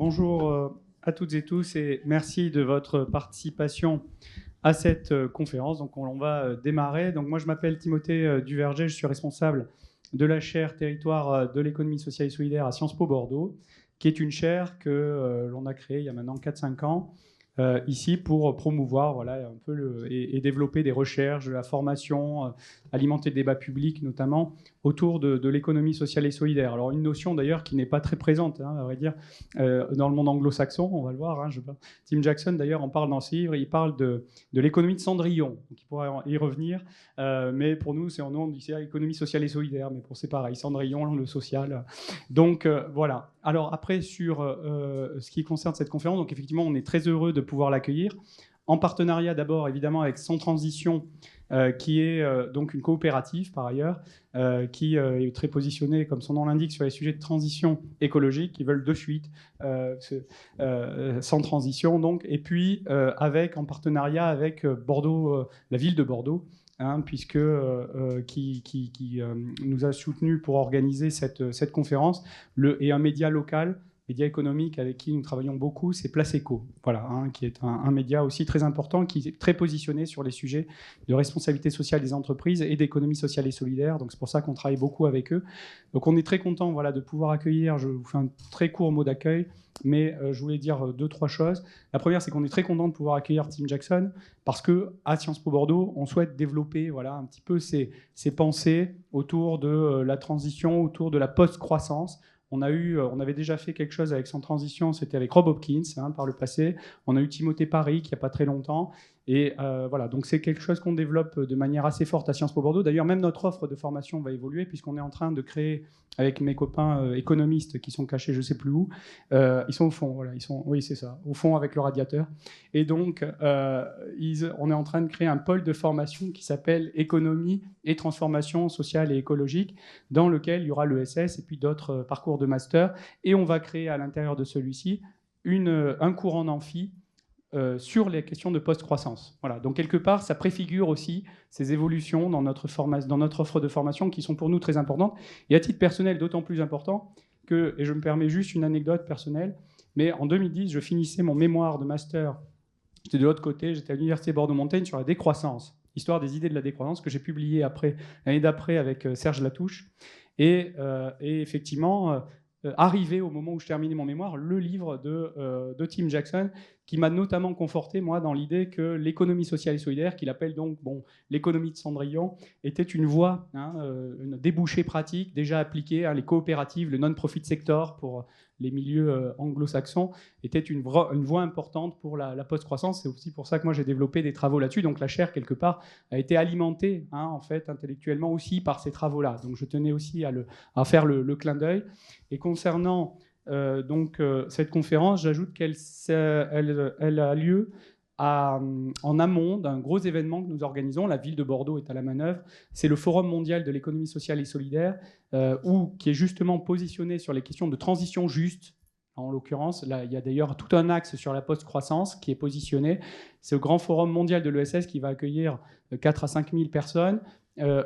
Bonjour à toutes et tous et merci de votre participation à cette conférence. Donc on va démarrer. Donc moi je m'appelle Timothée Duverger, je suis responsable de la chaire territoire de l'économie sociale et solidaire à Sciences Po Bordeaux, qui est une chaire que l'on a créée il y a maintenant 4-5 ans ici pour promouvoir un peu et développer des recherches, de la formation, alimenter le débat public notamment autour de l'économie sociale et solidaire. Alors une notion d'ailleurs qui n'est pas très présente, à vrai dire, dans le monde anglo-saxon, on va le voir. Tim Jackson d'ailleurs en parle dans ses livres, il parle de l'économie de Cendrillon, donc il pourrait y revenir, mais pour nous c'est en nom de l'économie sociale et solidaire, mais pour c'est pareil, Cendrillon, le social. Donc voilà. Alors après sur ce qui concerne cette conférence, donc effectivement on est très heureux de pouvoir l'accueillir, en partenariat d'abord évidemment avec Sans Transition, qui est donc une coopérative par ailleurs, qui est très positionnée, comme son nom l'indique, sur les sujets de transition écologique, qui veulent de suite sans transition donc, et puis en partenariat avec Bordeaux, la ville de Bordeaux, puisque qui nous a soutenus pour organiser cette conférence, et un média local, média économique avec qui nous travaillons beaucoup, c'est Placéco, qui est un média aussi très important, qui est très positionné sur les sujets de responsabilité sociale des entreprises et d'économie sociale et solidaire. Donc c'est pour ça qu'on travaille beaucoup avec eux. Donc on est très content de pouvoir accueillir. Je vous fais un très court mot d'accueil, mais je voulais dire 2-3 choses. La première, c'est qu'on est très content de pouvoir accueillir Tim Jackson parce qu'à Sciences Po Bordeaux, on souhaite développer un petit peu ces pensées autour de la transition, autour de la post-croissance. On avait déjà fait quelque chose avec Sans Transition, c'était avec Rob Hopkins par le passé. On a eu Timothée Paris, qui il n'y a pas très longtemps. Et donc c'est quelque chose qu'on développe de manière assez forte à Sciences Po Bordeaux. D'ailleurs, même notre offre de formation va évoluer, puisqu'on est en train de créer, avec mes copains économistes qui sont cachés je ne sais plus où, ils sont au fond, oui c'est ça, au fond avec le radiateur. Et donc, on est en train de créer un pôle de formation qui s'appelle Économie et transformation sociale et écologique, dans lequel il y aura l'ESS et puis d'autres parcours de master. Et on va créer à l'intérieur de celui-ci un cours en amphi sur les questions de post-croissance. Voilà. Donc, quelque part, ça préfigure aussi ces évolutions dans notre offre de formation qui sont pour nous très importantes. Et à titre personnel, d'autant plus important que, et je me permets juste une anecdote personnelle, mais en 2010, je finissais mon mémoire de master. J'étais de l'autre côté, j'étais à l'université Bordeaux-Montaigne sur la décroissance, histoire des idées de la décroissance, que j'ai publié l'année d'après avec Serge Latouche. Et effectivement, arrivé au moment où je terminais mon mémoire, le livre de Tim Jackson, qui m'a notamment conforté, moi, dans l'idée que l'économie sociale et solidaire, qu'il appelle donc l'économie de Cendrillon, était une voie, une débouchée pratique déjà appliquée, les coopératives, le non-profit sector pour les milieux anglo-saxons, était une voie importante pour la post-croissance. C'est aussi pour ça que moi j'ai développé des travaux là-dessus. Donc la chaire, quelque part, a été alimentée en fait, intellectuellement aussi par ces travaux-là. Donc je tenais aussi à faire le clin d'œil. Et concernant cette conférence, j'ajoute qu'elle a lieu en amont d'un gros événement que nous organisons. La ville de Bordeaux est à la manœuvre. C'est le Forum mondial de l'économie sociale et solidaire, qui est justement positionné sur les questions de transition juste. En l'occurrence, là, il y a d'ailleurs tout un axe sur la post-croissance qui est positionné. C'est le grand forum mondial de l'ESS qui va accueillir 4 à 5 000 personnes.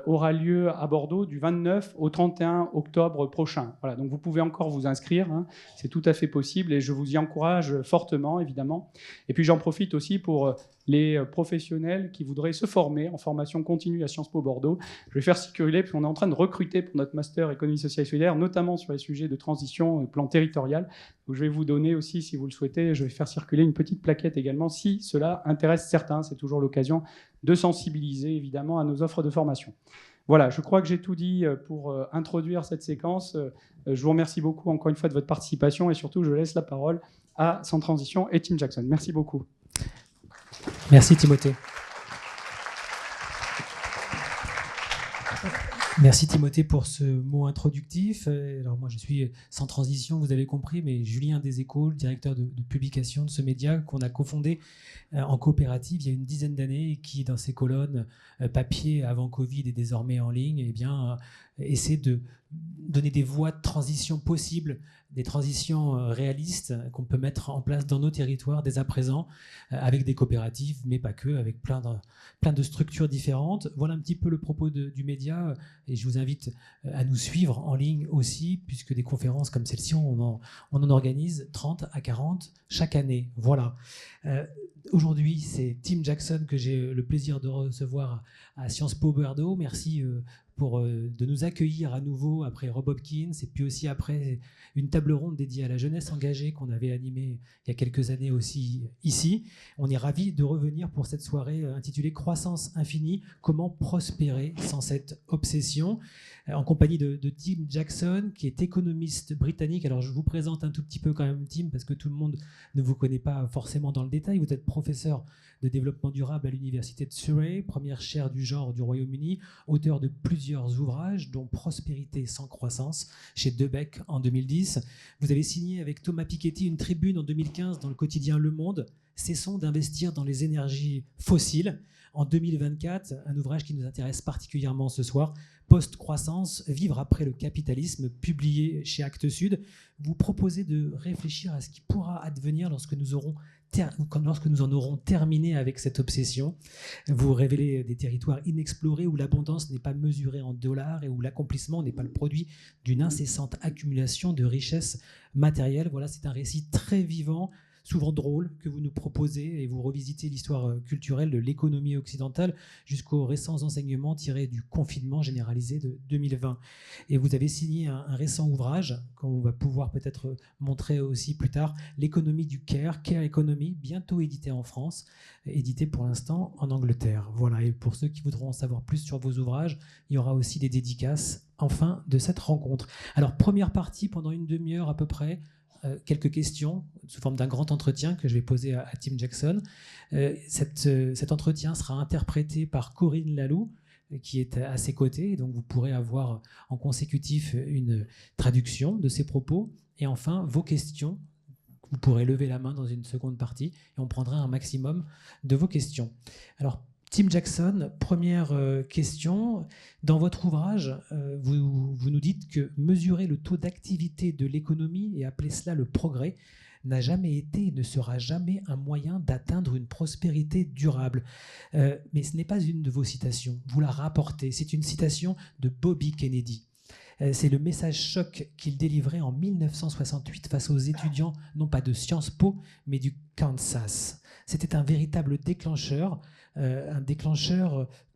Aura lieu à Bordeaux du 29 au 31 octobre prochain. Voilà, donc vous pouvez encore vous inscrire, c'est tout à fait possible et je vous y encourage fortement, évidemment. Et puis j'en profite aussi pour les professionnels qui voudraient se former en formation continue à Sciences Po Bordeaux. Je vais faire circuler, parce qu'on est en train de recruter pour notre master économie sociale et solidaire, notamment sur les sujets de transition et plan territorial. Donc je vais vous donner aussi, si vous le souhaitez, je vais faire circuler une petite plaquette également, si cela intéresse certains. C'est toujours l'occasion de sensibiliser, évidemment, à nos offres de formation. Voilà, je crois que j'ai tout dit pour introduire cette séquence. Je vous remercie beaucoup, encore une fois, de votre participation et surtout, je laisse la parole à Sans Transition et Tim Jackson. Merci beaucoup. Merci Timothée. Merci Timothée pour ce mot introductif. Alors moi je suis Sans Transition, vous avez compris, mais Julien Deséchos, le directeur de publication de ce média qu'on a cofondé en coopérative il y a une dizaine d'années et qui dans ses colonnes papier avant Covid et désormais en ligne, essayer de donner des voies de transition possibles, des transitions réalistes qu'on peut mettre en place dans nos territoires dès à présent, avec des coopératives, mais pas que, avec plein de structures différentes. Voilà un petit peu le propos du média, et je vous invite à nous suivre en ligne aussi, puisque des conférences comme celle-ci, on en organise 30 à 40 chaque année. Voilà. Aujourd'hui, c'est Tim Jackson que j'ai le plaisir de recevoir à Sciences Po Bordeaux. Merci de nous accueillir à nouveau après Rob Hopkins, et puis aussi après une table ronde dédiée à la jeunesse engagée qu'on avait animée il y a quelques années aussi ici. On est ravis de revenir pour cette soirée intitulée Croissance infinie, comment prospérer sans cette obsession, en compagnie de Tim Jackson, qui est économiste britannique. Alors je vous présente un tout petit peu quand même Tim, parce que tout le monde ne vous connaît pas forcément dans le détail. Vous êtes professeur de développement durable à l'université de Surrey, première chaire du genre du Royaume-Uni, auteur de plusieurs ouvrages, dont Prospérité sans croissance, chez Debec en 2010. Vous avez signé avec Thomas Piketty une tribune en 2015 dans le quotidien Le Monde, Cessons d'investir dans les énergies fossiles. En 2024, un ouvrage qui nous intéresse particulièrement ce soir, Post-croissance, vivre après le capitalisme, publié chez Actes Sud. Vous proposez de réfléchir à ce qui pourra advenir lorsque nous en aurons terminé avec cette obsession. Vous révélez des territoires inexplorés où l'abondance n'est pas mesurée en dollars et où l'accomplissement n'est pas le produit d'une incessante accumulation de richesses matérielles. Voilà, c'est un récit très vivant, souvent drôle, que vous nous proposez, et vous revisitez l'histoire culturelle de l'économie occidentale jusqu'aux récents enseignements tirés du confinement généralisé de 2020. Et vous avez signé un récent ouvrage qu'on va pouvoir peut-être montrer aussi plus tard, L'économie du Care Economy, bientôt édité en France, édité pour l'instant en Angleterre. Voilà, et pour ceux qui voudront en savoir plus sur vos ouvrages, il y aura aussi des dédicaces en fin de cette rencontre. Alors, première partie, pendant une demi-heure à peu près, quelques questions sous forme d'un grand entretien que je vais poser à Tim Jackson. Cet entretien sera interprété par Corinne Laloux, qui est à ses côtés, donc vous pourrez avoir en consécutif une traduction de ses propos. Et enfin, vos questions, vous pourrez lever la main dans une seconde partie et on prendra un maximum de vos questions. Alors, Tim Jackson, première question. Dans votre ouvrage, vous nous dites que mesurer le taux d'activité de l'économie et appeler cela le progrès n'a jamais été et ne sera jamais un moyen d'atteindre une prospérité durable. Mais ce n'est pas une de vos citations, vous la rapportez. C'est une citation de Bobby Kennedy. C'est le message choc qu'il délivrait en 1968 face aux étudiants, non pas de Sciences Po, mais du Kansas. C'était un véritable déclencheur,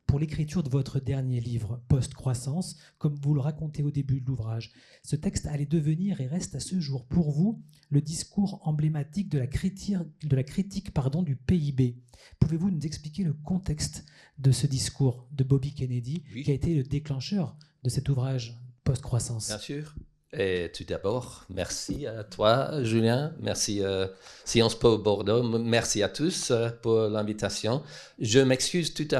pour l'écriture de votre dernier livre, Post-croissance, comme vous le racontez au début de l'ouvrage. Ce texte allait devenir et reste à ce jour pour vous le discours emblématique de la critique du PIB. Pouvez-vous nous expliquer le contexte de ce discours de Bobby Kennedy, oui, qui a été le déclencheur de cet ouvrage Post-croissance? Bien sûr. Et tout d'abord, merci à toi, Julien. Merci Sciences Po Bordeaux. Merci à tous pour l'invitation. Je m'excuse tout de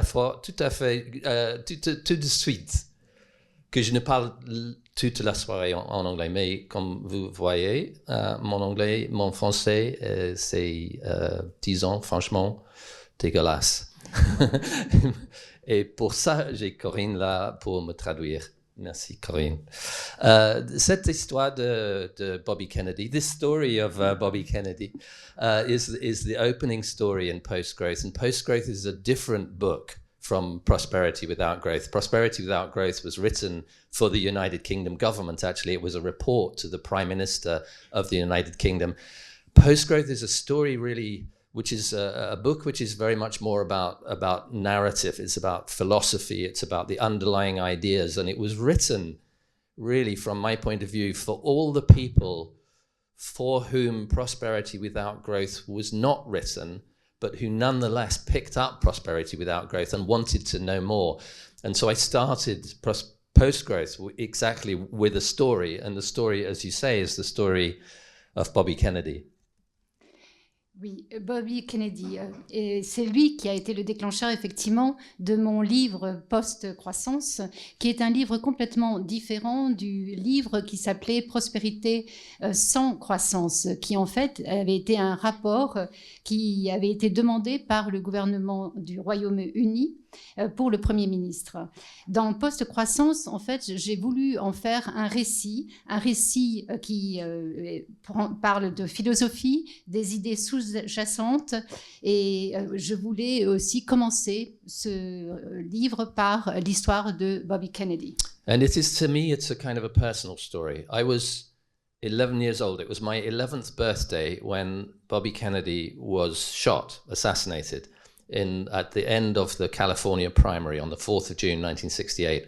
suite que je ne parle toute la soirée en anglais. Mais comme vous voyez, mon français, c'est, disons, franchement, dégueulasse. Et pour ça, j'ai Corinne là pour me traduire. Merci, Corinne. Cette histoire de Bobby Kennedy, this story of Bobby Kennedy is the opening story in Post-Growth. And Post-Growth is a different book from Prosperity Without Growth. Prosperity Without Growth was written for the United Kingdom government. Actually, it was a report to the Prime Minister of the United Kingdom. Post-Growth is a story really which is a book which is very much more about narrative. It's about philosophy. It's about the underlying ideas. And it was written, really, from my point of view, for all the people for whom Prosperity Without Growth was not written, but who nonetheless picked up Prosperity Without Growth and wanted to know more. And so I started Post-Growth exactly with a story. And the story, as you say, is the story of Bobby Kennedy. Oui, Bobby Kennedy, et c'est lui qui a été le déclencheur effectivement de mon livre Post-croissance, qui est un livre complètement différent du livre qui s'appelait Prospérité sans croissance, qui en fait avait été un rapport qui avait été demandé par le gouvernement du Royaume-Uni pour le Premier ministre. Dans Post-Croissance, en fait, j'ai voulu en faire un récit qui parle de philosophie, des idées sous-jacentes, et je voulais aussi commencer ce livre par l'histoire de Bobby Kennedy. And it is, to me, it's a kind of a personal story. I was 11 years old. It was my 11th birthday when Bobby Kennedy was shot, assassinated, at the end of the California primary on the 4th of June, 1968.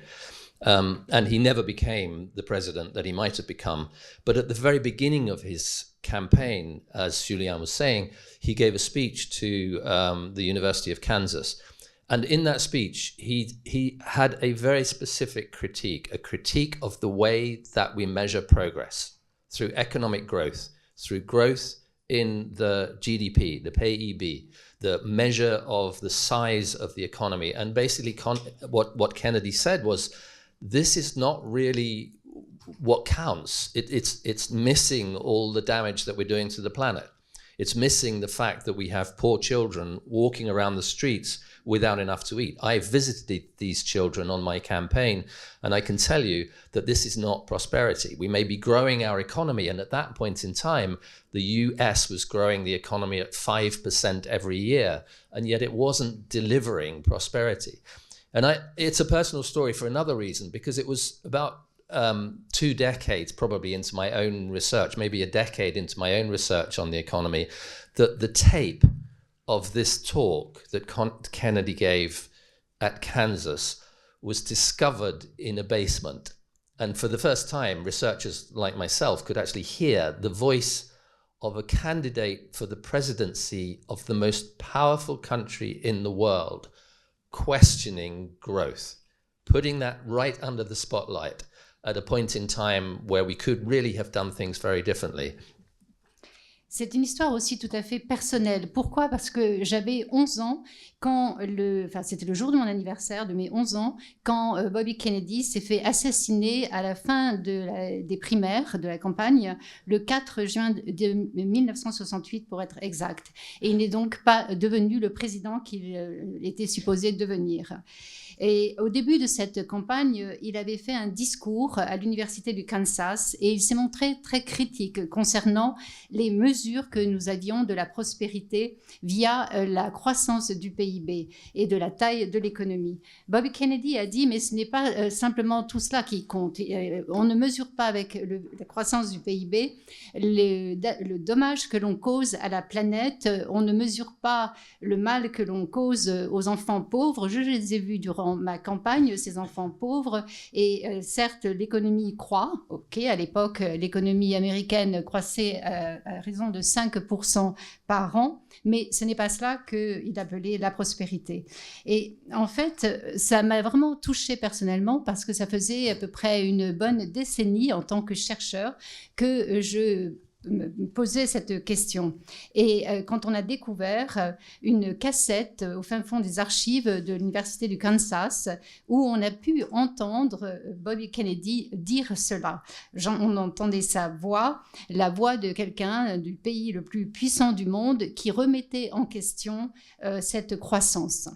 And he never became the president that he might have become. But at the very beginning of his campaign, as Julien was saying, he gave a speech to the University of Kansas. And in that speech, he had a very specific critique, a critique of the way that we measure progress through economic growth, through growth in the GDP, the PIB, the measure of the size of the economy. And basically what Kennedy said was, this is not really what counts. It's missing all the damage that we're doing to the planet. It's missing the fact that we have poor children walking around the streets without enough to eat. I visited these children on my campaign, and I can tell you that this is not prosperity. We may be growing our economy, and at that point in time, the US was growing the economy at 5% every year, and yet it wasn't delivering prosperity. And it's a personal story for another reason, because it was about 2 decades probably into my own research, maybe a decade into my own research on the economy, that the tape of this talk that Kennedy gave at Kansas was discovered in a basement. And for the first time, researchers like myself could actually hear the voice of a candidate for the presidency of the most powerful country in the world questioning growth, putting that right under the spotlight at a point in time where we could really have done things very differently. C'est une histoire aussi tout à fait personnelle. Pourquoi ? Parce que j'avais 11 ans c'était le jour de mon anniversaire, de mes 11 ans, quand Bobby Kennedy s'est fait assassiner à la fin des primaires de la campagne, le 4 juin de 1968 pour être exact. Et il n'est donc pas devenu le président qu'il était supposé devenir. Et au début de cette campagne, il avait fait un discours à l'université du Kansas et il s'est montré très critique concernant les mesures que nous avions de la prospérité via la croissance du PIB et de la taille de l'économie. Bobby Kennedy a dit, mais ce n'est pas simplement tout cela qui compte. On ne mesure pas avec la croissance du PIB le dommage que l'on cause à la planète. On ne mesure pas le mal que l'on cause aux enfants pauvres. Je les ai vus durant ma campagne, ces enfants pauvres, et certes l'économie croît, à l'époque l'économie américaine croissait à raison de 5% par an, mais ce n'est pas cela qu'il appelait la prospérité. Et en fait, ça m'a vraiment touchée personnellement parce que ça faisait à peu près une bonne décennie en tant que chercheur que je me posais cette question. Et quand on a découvert une cassette au fin fond des archives de l'université du Kansas où on a pu entendre Bobby Kennedy dire cela. On entendait sa voix, la voix de quelqu'un du pays le plus puissant du monde qui remettait en question cette croissance.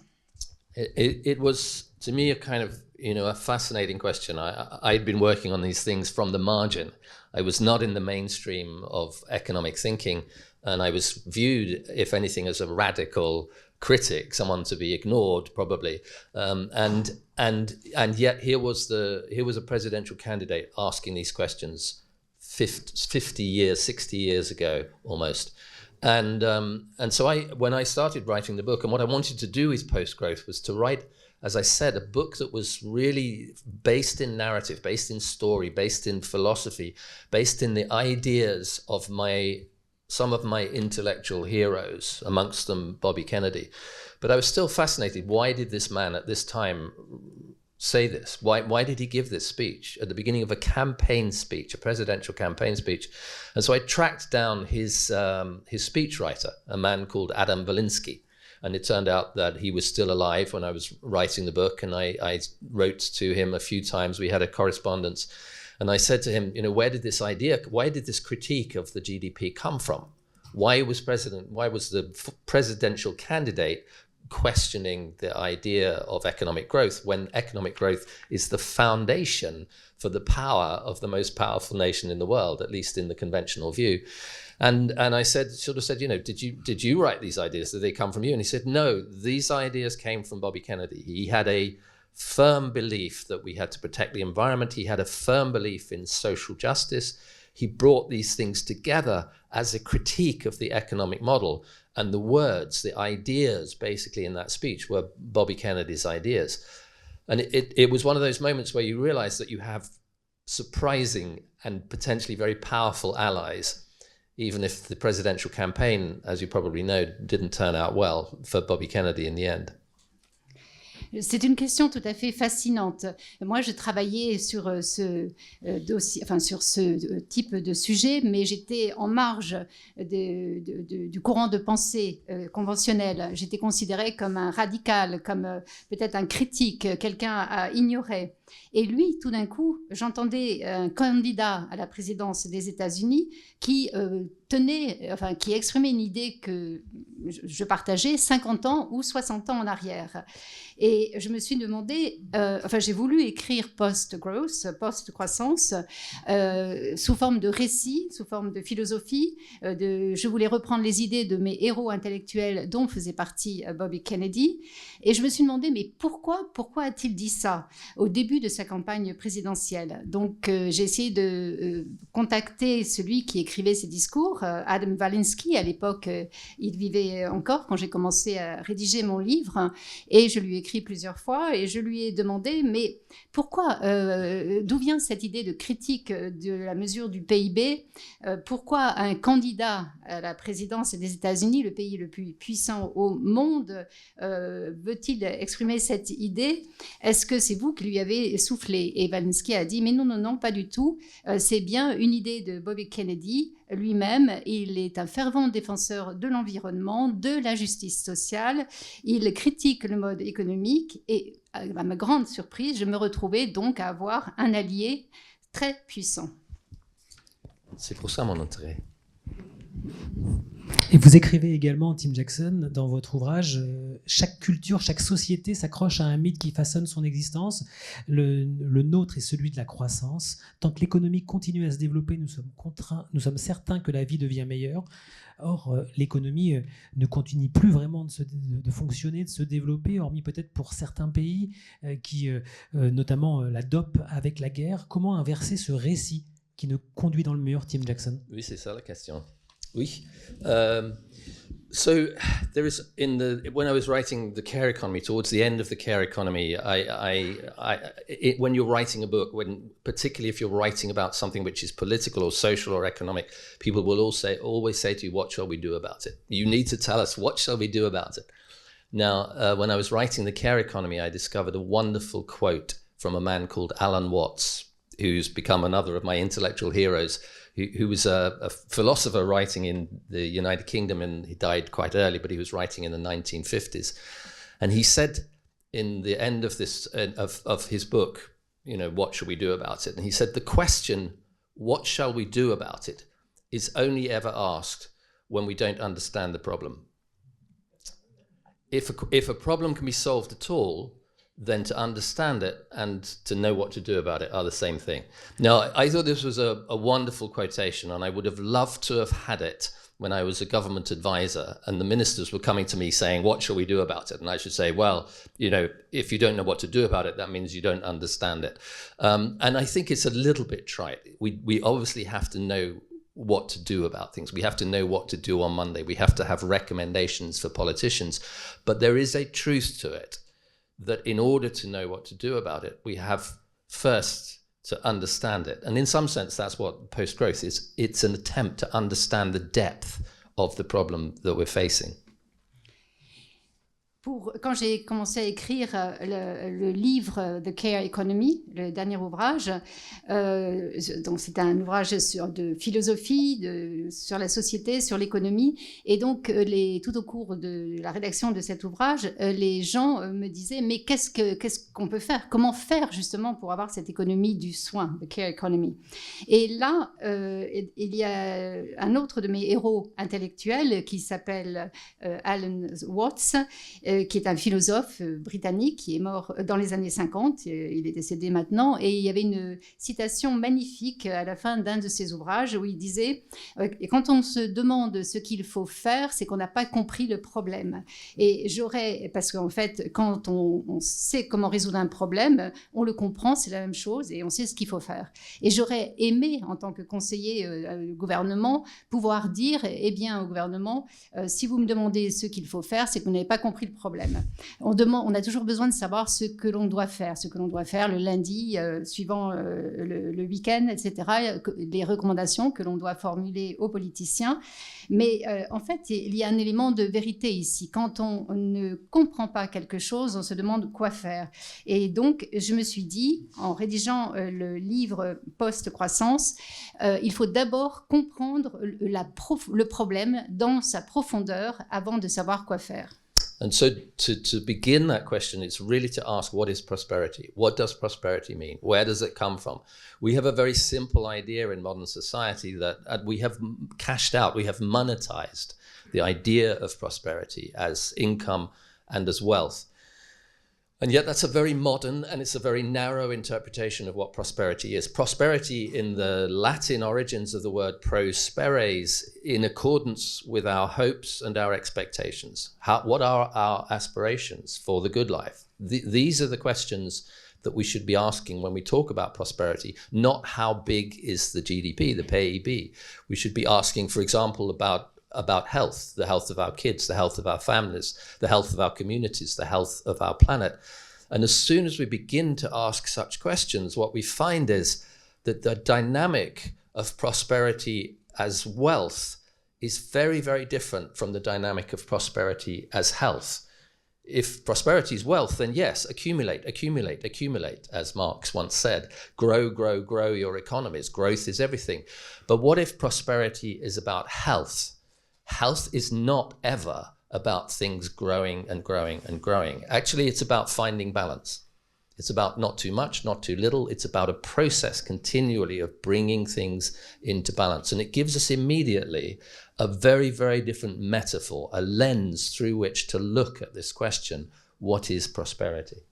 It was, to me, a kind of, a fascinating question. I'd been working on these things from the margin. I was not in the mainstream of economic thinking, and I was viewed, if anything, as a radical critic, someone to be ignored, probably. And yet here was a presidential candidate asking these questions 50 years, 60 years ago, almost. And so when I started writing the book, and what I wanted to do with Post-Growth was to write, as I said, a book that was really based in narrative, based in story, based in philosophy, based in the ideas of some of my intellectual heroes, amongst them Bobby Kennedy. But I was still fascinated. Why did this man at this time say this? Why did he give this speech at the beginning of a campaign speech, a presidential campaign speech? And so I tracked down his speechwriter, a man called Adam Valinsky. And it turned out that he was still alive when I was writing the book, and I wrote to him a few times. We had a correspondence, and I said to him, why did this critique of the GDP come from? Why was the presidential candidate questioning the idea of economic growth when economic growth is the foundation for the power of the most powerful nation in the world, at least in the conventional view. And I said, did you write these ideas? Did they come from you? And he said, no, these ideas came from Bobby Kennedy. He had a firm belief that we had to protect the environment. He had a firm belief in social justice. He brought these things together as a critique of the economic model. And the words, the ideas basically in that speech were Bobby Kennedy's ideas. And it was one of those moments where you realize that you have surprising and potentially very powerful allies, even if the presidential campaign, as you probably know, didn't turn out well for Bobby Kennedy in the end. C'est une question tout à fait fascinante. Moi, je travaillais sur ce dossier, enfin sur ce type de sujet, mais j'étais en marge du courant de pensée conventionnel. J'étais considérée comme un radical, comme peut-être un critique, quelqu'un à ignorer. Et lui, tout d'un coup, j'entendais un candidat à la présidence des États-Unis qui qui exprimait une idée que je partageais 50 ans ou 60 ans en arrière. Et je me suis demandé, j'ai voulu écrire post-growth, post-croissance, sous forme de récit, sous forme de philosophie. Je voulais reprendre les idées de mes héros intellectuels dont faisait partie Bobby Kennedy. Et je me suis demandé, mais pourquoi a-t-il dit ça au début de sa campagne présidentielle? Donc, j'ai essayé de contacter celui qui écrivait ces discours, Adam Walensky. À l'époque, il vivait encore quand j'ai commencé à rédiger mon livre. Et je lui ai écrit plusieurs fois et je lui ai demandé, mais pourquoi, d'où vient cette idée de critique de la mesure du PIB? Pourquoi un candidat à la présidence des États-Unis, le pays le plus puissant au monde, veut-il exprimer cette idée? Est-ce que c'est vous qui lui avez soufflé? Et Walensky a dit, mais non, pas du tout. C'est bien une idée de Bobby Kennedy lui-même. Il est un fervent défenseur de l'environnement, de la justice sociale. Il critique le mode économique et, à ma grande surprise, je me retrouvais donc à avoir un allié très puissant. C'est pour ça mon intérêt. Et vous écrivez également, Tim Jackson, dans votre ouvrage, chaque culture, chaque société s'accroche à un mythe qui façonne son existence. Le nôtre est celui de la croissance. Tant que l'économie continue à se développer, nous sommes certains que la vie devient meilleure. Or, l'économie ne continue plus vraiment de fonctionner, de se développer, hormis peut-être pour certains pays qui, notamment, l'adoptent avec la guerre. Comment inverser ce récit qui nous conduit dans le mur, Tim Jackson? Oui, c'est ça la question. Oui. So there is when I was writing the care economy, towards the end of the care economy, when you're writing a book, particularly if you're writing about something which is political or social or economic, people will always say to you, what shall we do about it? You need to tell us, what shall we do about it? Now, when I was writing the care economy, I discovered a wonderful quote from a man called Alan Watts, who's become another of my intellectual heroes, who was a philosopher writing in the United Kingdom, and he died quite early, but he was writing in the 1950s. And he said in the end of this of his book, what shall we do about it? And he said, the question, what shall we do about it, is only ever asked when we don't understand the problem. If a problem can be solved at all, then to understand it and to know what to do about it are the same thing. Now, I thought this was a wonderful quotation, and I would have loved to have had it when I was a government advisor and the ministers were coming to me saying, what shall we do about it? And I should say, well, if you don't know what to do about it, that means you don't understand it. And I think it's a little bit trite. We obviously have to know what to do about things. We have to know what to do on Monday. We have to have recommendations for politicians. But there is a truth to it, that in order to know what to do about it, we have first to understand it. And in some sense, that's what post-growth is. It's an attempt to understand the depth of the problem that we're facing. Quand j'ai commencé à écrire le livre The Care Economy, le dernier ouvrage, donc c'est un ouvrage de philosophie, sur la société, sur l'économie, et donc tout au cours de la rédaction de cet ouvrage, les gens me disaient, mais qu'est-ce qu'on peut faire. Comment faire justement pour avoir cette économie du soin, the care economy. Et là, il y a un autre de mes héros intellectuels qui s'appelle Alan Watts, qui est un philosophe britannique qui est mort dans les années 50, il est décédé maintenant, et il y avait une citation magnifique à la fin d'un de ses ouvrages où il disait « Quand on se demande ce qu'il faut faire, c'est qu'on n'a pas compris le problème. » Et parce qu'en fait, quand on sait comment résoudre un problème, on le comprend, c'est la même chose, et on sait ce qu'il faut faire. Et j'aurais aimé, en tant que conseiller au gouvernement, pouvoir dire, eh bien, au gouvernement, si vous me demandez ce qu'il faut faire, c'est que vous n'avez pas compris le problème. On a toujours besoin de savoir ce que l'on doit faire le lundi, suivant le week-end, etc., les recommandations que l'on doit formuler aux politiciens. Mais en fait, il y a un élément de vérité ici. Quand on ne comprend pas quelque chose, on se demande quoi faire. Et donc, je me suis dit, en rédigeant le livre Post-Croissance, il faut d'abord comprendre le problème dans sa profondeur avant de savoir quoi faire. And so to begin that question, it's really to ask, what is prosperity? What does prosperity mean? Where does it come from? We have a very simple idea in modern society that we have cashed out, we have monetized the idea of prosperity as income and as wealth. And yet that's a very modern and it's a very narrow interpretation of what prosperity is. Prosperity in the Latin origins of the word prospere is in accordance with our hopes and our expectations. What are our aspirations for the good life? These are the questions that we should be asking when we talk about prosperity, not how big is the GDP, the PIB. We should be asking, for example, about health, the health of our kids, the health of our families, the health of our communities, the health of our planet. And as soon as we begin to ask such questions, what we find is that the dynamic of prosperity as wealth is very, very different from the dynamic of prosperity as health. If prosperity is wealth, then yes, accumulate, accumulate, accumulate, as Marx once said. Grow, grow, grow your economies. Growth is everything. But what if prosperity is about health? Health is not ever about things growing and growing and growing. Actually, it's about finding balance. It's about not too much, not too little. It's about a process continually of bringing things into balance. And it gives us immediately a very, very different metaphor, a lens through which to look at this question, what is prosperity?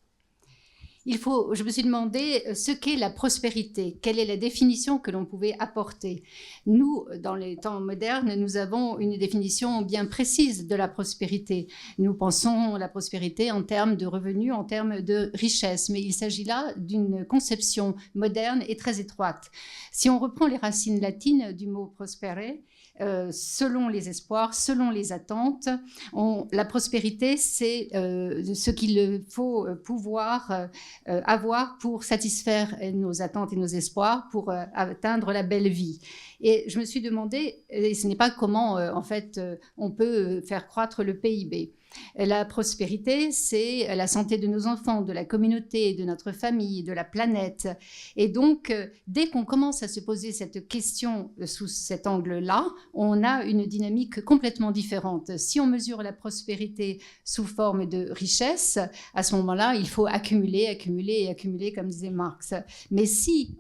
Je me suis demandé ce qu'est la prospérité, quelle est la définition que l'on pouvait apporter. Nous, dans les temps modernes, nous avons une définition bien précise de la prospérité. Nous pensons la prospérité en termes de revenus, en termes de richesse, mais il s'agit là d'une conception moderne et très étroite. Si on reprend les racines latines du mot prospérer, selon les espoirs, selon les attentes. La prospérité, c'est ce qu'il faut pouvoir avoir pour satisfaire nos attentes et nos espoirs, pour atteindre la belle vie. Et je me suis demandé, et ce n'est pas comment, en fait, on peut faire croître le PIB. La prospérité, c'est la santé de nos enfants, de la communauté, de notre famille, de la planète. Et donc, dès qu'on commence à se poser cette question sous cet angle-là, on a une dynamique complètement différente. Si on mesure la prospérité sous forme de richesse, à ce moment-là, il faut accumuler, accumuler et accumuler, comme disait Marx. Mais si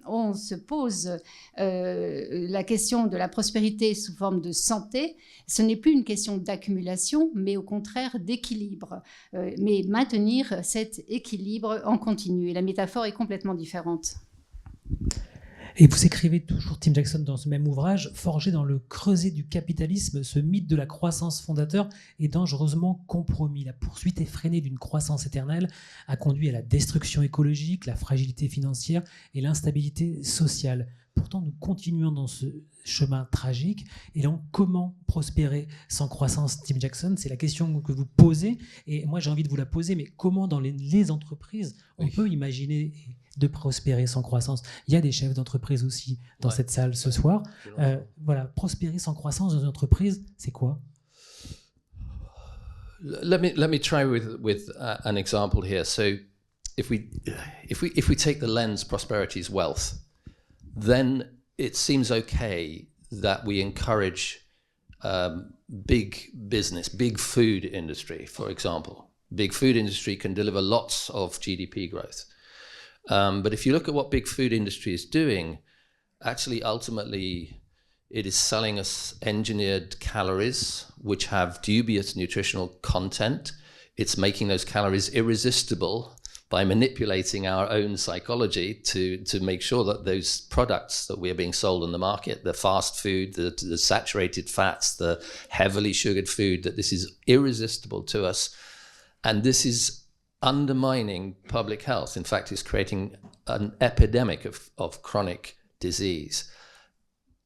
on se pose la question de la prospérité sous forme de santé, ce n'est plus une question d'accumulation, mais au contraire d'équilibre, mais maintenir cet équilibre en continu. Et la métaphore est complètement différente. Et vous écrivez toujours, Tim Jackson, dans ce même ouvrage, forgé dans le creuset du capitalisme, ce mythe de la croissance fondateur est dangereusement compromis. La poursuite effrénée d'une croissance éternelle a conduit à la destruction écologique, la fragilité financière et l'instabilité sociale. Pourtant, nous continuons dans ce chemin tragique. Et donc, comment prospérer sans croissance, Tim Jackson? C'est la question que vous posez. Et moi, j'ai envie de vous la poser. Mais comment, dans les entreprises, on peut imaginer de prospérer sans croissance? Il y a des chefs d'entreprise aussi dans cette salle ce soir. Voilà, prospérer sans croissance dans une entreprise, c'est quoi? Let me try with an example here. So, if we take the lens prosperity is wealth, then it seems okay that we encourage big business, big food industry, for example. Big food industry can deliver lots of GDP growth. But if you look at what big food industry is doing, actually, ultimately, it is selling us engineered calories, which have dubious nutritional content. It's making those calories irresistible by manipulating our own psychology to make sure that those products that we are being sold on the market, the fast food, the saturated fats, the heavily sugared food, that this is irresistible to us. And this is undermining public health. In fact, it's creating an epidemic of chronic disease.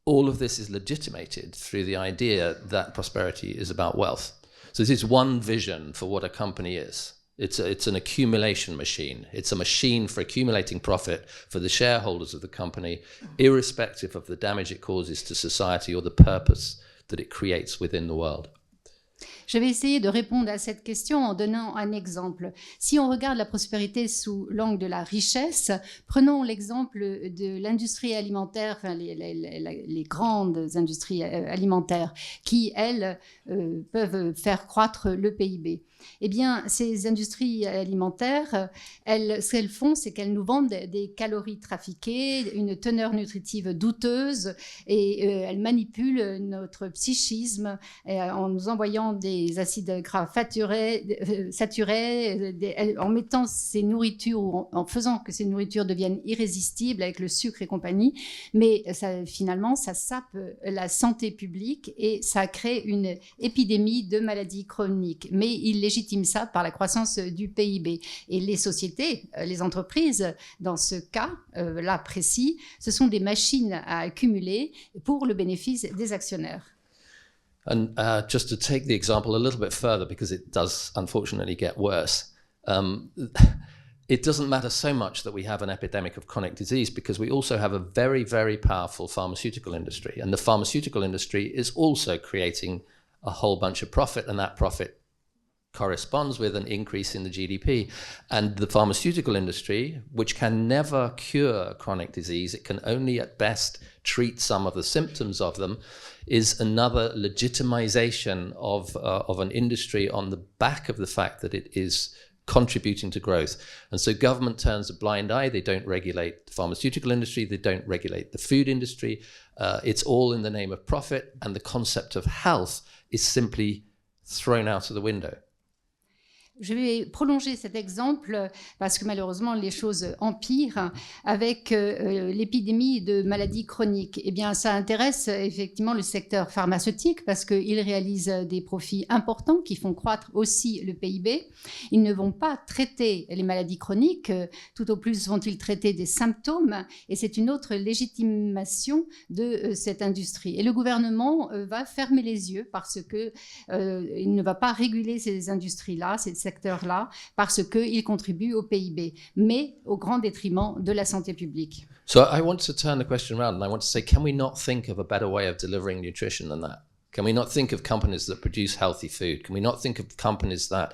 All of this is legitimated through the idea that prosperity is about wealth. So this is one vision for what a company is. It's an accumulation machine. It's a machine for accumulating profit for the shareholders of the company, irrespective of the damage it causes to society or the purpose that it creates within the world. Je vais essayer de répondre à cette question en donnant un exemple. Si on regarde la prospérité sous l'angle de la richesse, prenons l'exemple de l'industrie alimentaire, enfin les grandes industries alimentaires qui, elles, peuvent faire croître le PIB. Eh bien, ces industries alimentaires, ce qu'elles font, c'est qu'elles nous vendent des calories trafiquées, une teneur nutritive douteuse, et elles manipulent notre psychisme en nous envoyant des acides gras saturés, en mettant ces nourritures, ou en faisant que ces nourritures deviennent irrésistibles avec le sucre et compagnie. Mais finalement, ça sape la santé publique et ça crée une épidémie de maladies chroniques. Mais il légitime ça par la croissance du PIB. Et les sociétés, les entreprises, dans ce cas-là précis, ce sont des machines à accumuler pour le bénéfice des actionnaires. And just to take the example a little bit further, because it does unfortunately get worse, it doesn't matter so much that we have an epidemic of chronic disease, because we also have a very, very powerful pharmaceutical industry. And the pharmaceutical industry is also creating a whole bunch of profit, and that profit corresponds with an increase in the GDP. And the pharmaceutical industry, which can never cure chronic disease, it can only at best treat some of the symptoms of them, is another legitimization of an industry on the back of the fact that it is contributing to growth. And so government turns a blind eye. They don't regulate the pharmaceutical industry. They don't regulate the food industry. It's all in the name of profit. And the concept of health is simply thrown out of the window. Je vais prolonger cet exemple parce que malheureusement les choses empirent avec l'épidémie de maladies chroniques. Eh bien, ça intéresse effectivement le secteur pharmaceutique parce qu'il réalise des profits importants qui font croître aussi le PIB. Ils ne vont pas traiter les maladies chroniques, tout au plus vont-ils traiter des symptômes, et c'est une autre légitimation de cette industrie. Et le gouvernement va fermer les yeux parce que il ne va pas réguler ces industries-là, ces secteur-là, parce qu'ils contribuent au PIB, mais au grand détriment de la santé publique. So I want to turn the question around and I want to say, can we not think of a better way of delivering nutrition than that? Can we not think of companies that produce healthy food? Can we not think of companies that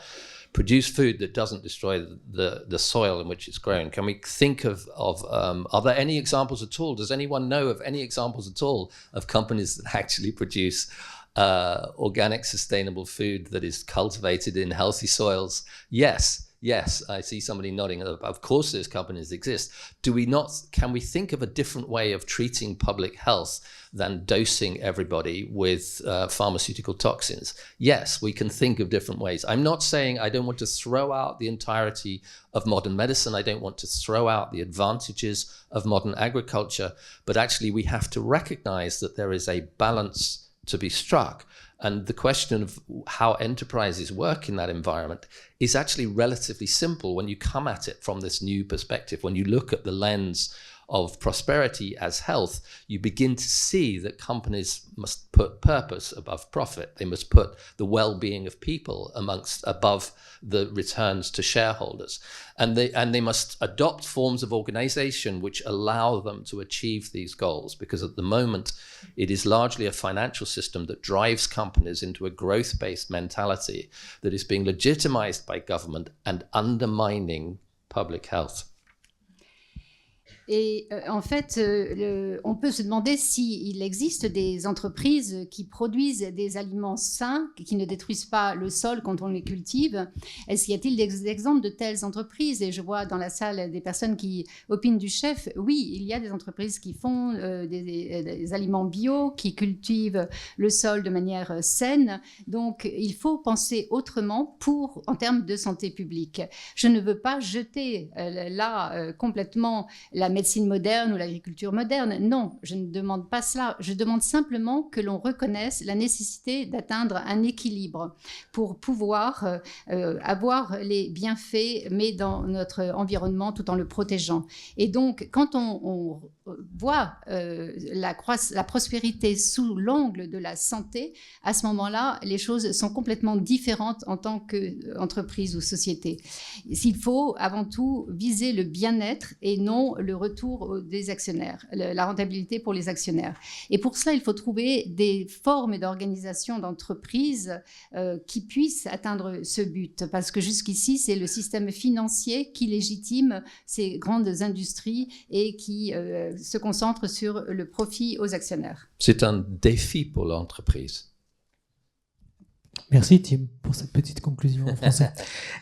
produce food that doesn't destroy the soil in which it's grown? Can we think of are there any examples at all? Does anyone know of any examples at all of companies that actually produce organic, sustainable food that is cultivated in healthy soils? Yes, I see somebody nodding. Of course, those companies exist. Can we think of a different way of treating public health than dosing everybody with pharmaceutical toxins? Yes, we can think of different ways. I'm not saying I don't want to throw out the entirety of modern medicine. I don't want to throw out the advantages of modern agriculture, but actually we have to recognize that there is a balance to be struck. And the question of how enterprises work in that environment is actually relatively simple when you come at it from this new perspective. When you look at the lens of prosperity as health, you begin to see that companies must put purpose above profit. They must put the well-being of people above the returns to shareholders. And they must adopt forms of organization which allow them to achieve these goals, because at the moment it is largely a financial system that drives companies into a growth-based mentality that is being legitimized by government and undermining public health. Et en fait, on peut se demander s'il existe des entreprises qui produisent des aliments sains, qui ne détruisent pas le sol quand on les cultive. Est-ce qu'il y a-t-il des exemples de telles entreprises? Et je vois dans la salle des personnes qui opinent du chef. Oui, il y a des entreprises qui font des aliments bio, qui cultivent le sol de manière saine. Donc, il faut penser autrement en termes de santé publique. Je ne veux pas jeter complètement la médecine moderne ou l'agriculture moderne. Non, je ne demande pas cela. Je demande simplement que l'on reconnaisse la nécessité d'atteindre un équilibre pour pouvoir avoir les bienfaits, mais dans notre environnement tout en le protégeant. Et donc, quand on voit la prospérité sous l'angle de la santé, à ce moment-là, les choses sont complètement différentes en tant qu'entreprise ou société. Il faut avant tout viser le bien-être et non le retour des actionnaires, la rentabilité pour les actionnaires. Et pour cela, il faut trouver des formes d'organisation d'entreprise qui puissent atteindre ce but. Parce que jusqu'ici, c'est le système financier qui légitime ces grandes industries et qui se concentre sur le profit aux actionnaires. C'est un défi pour l'entreprise. Merci Tim pour cette petite conclusion en français.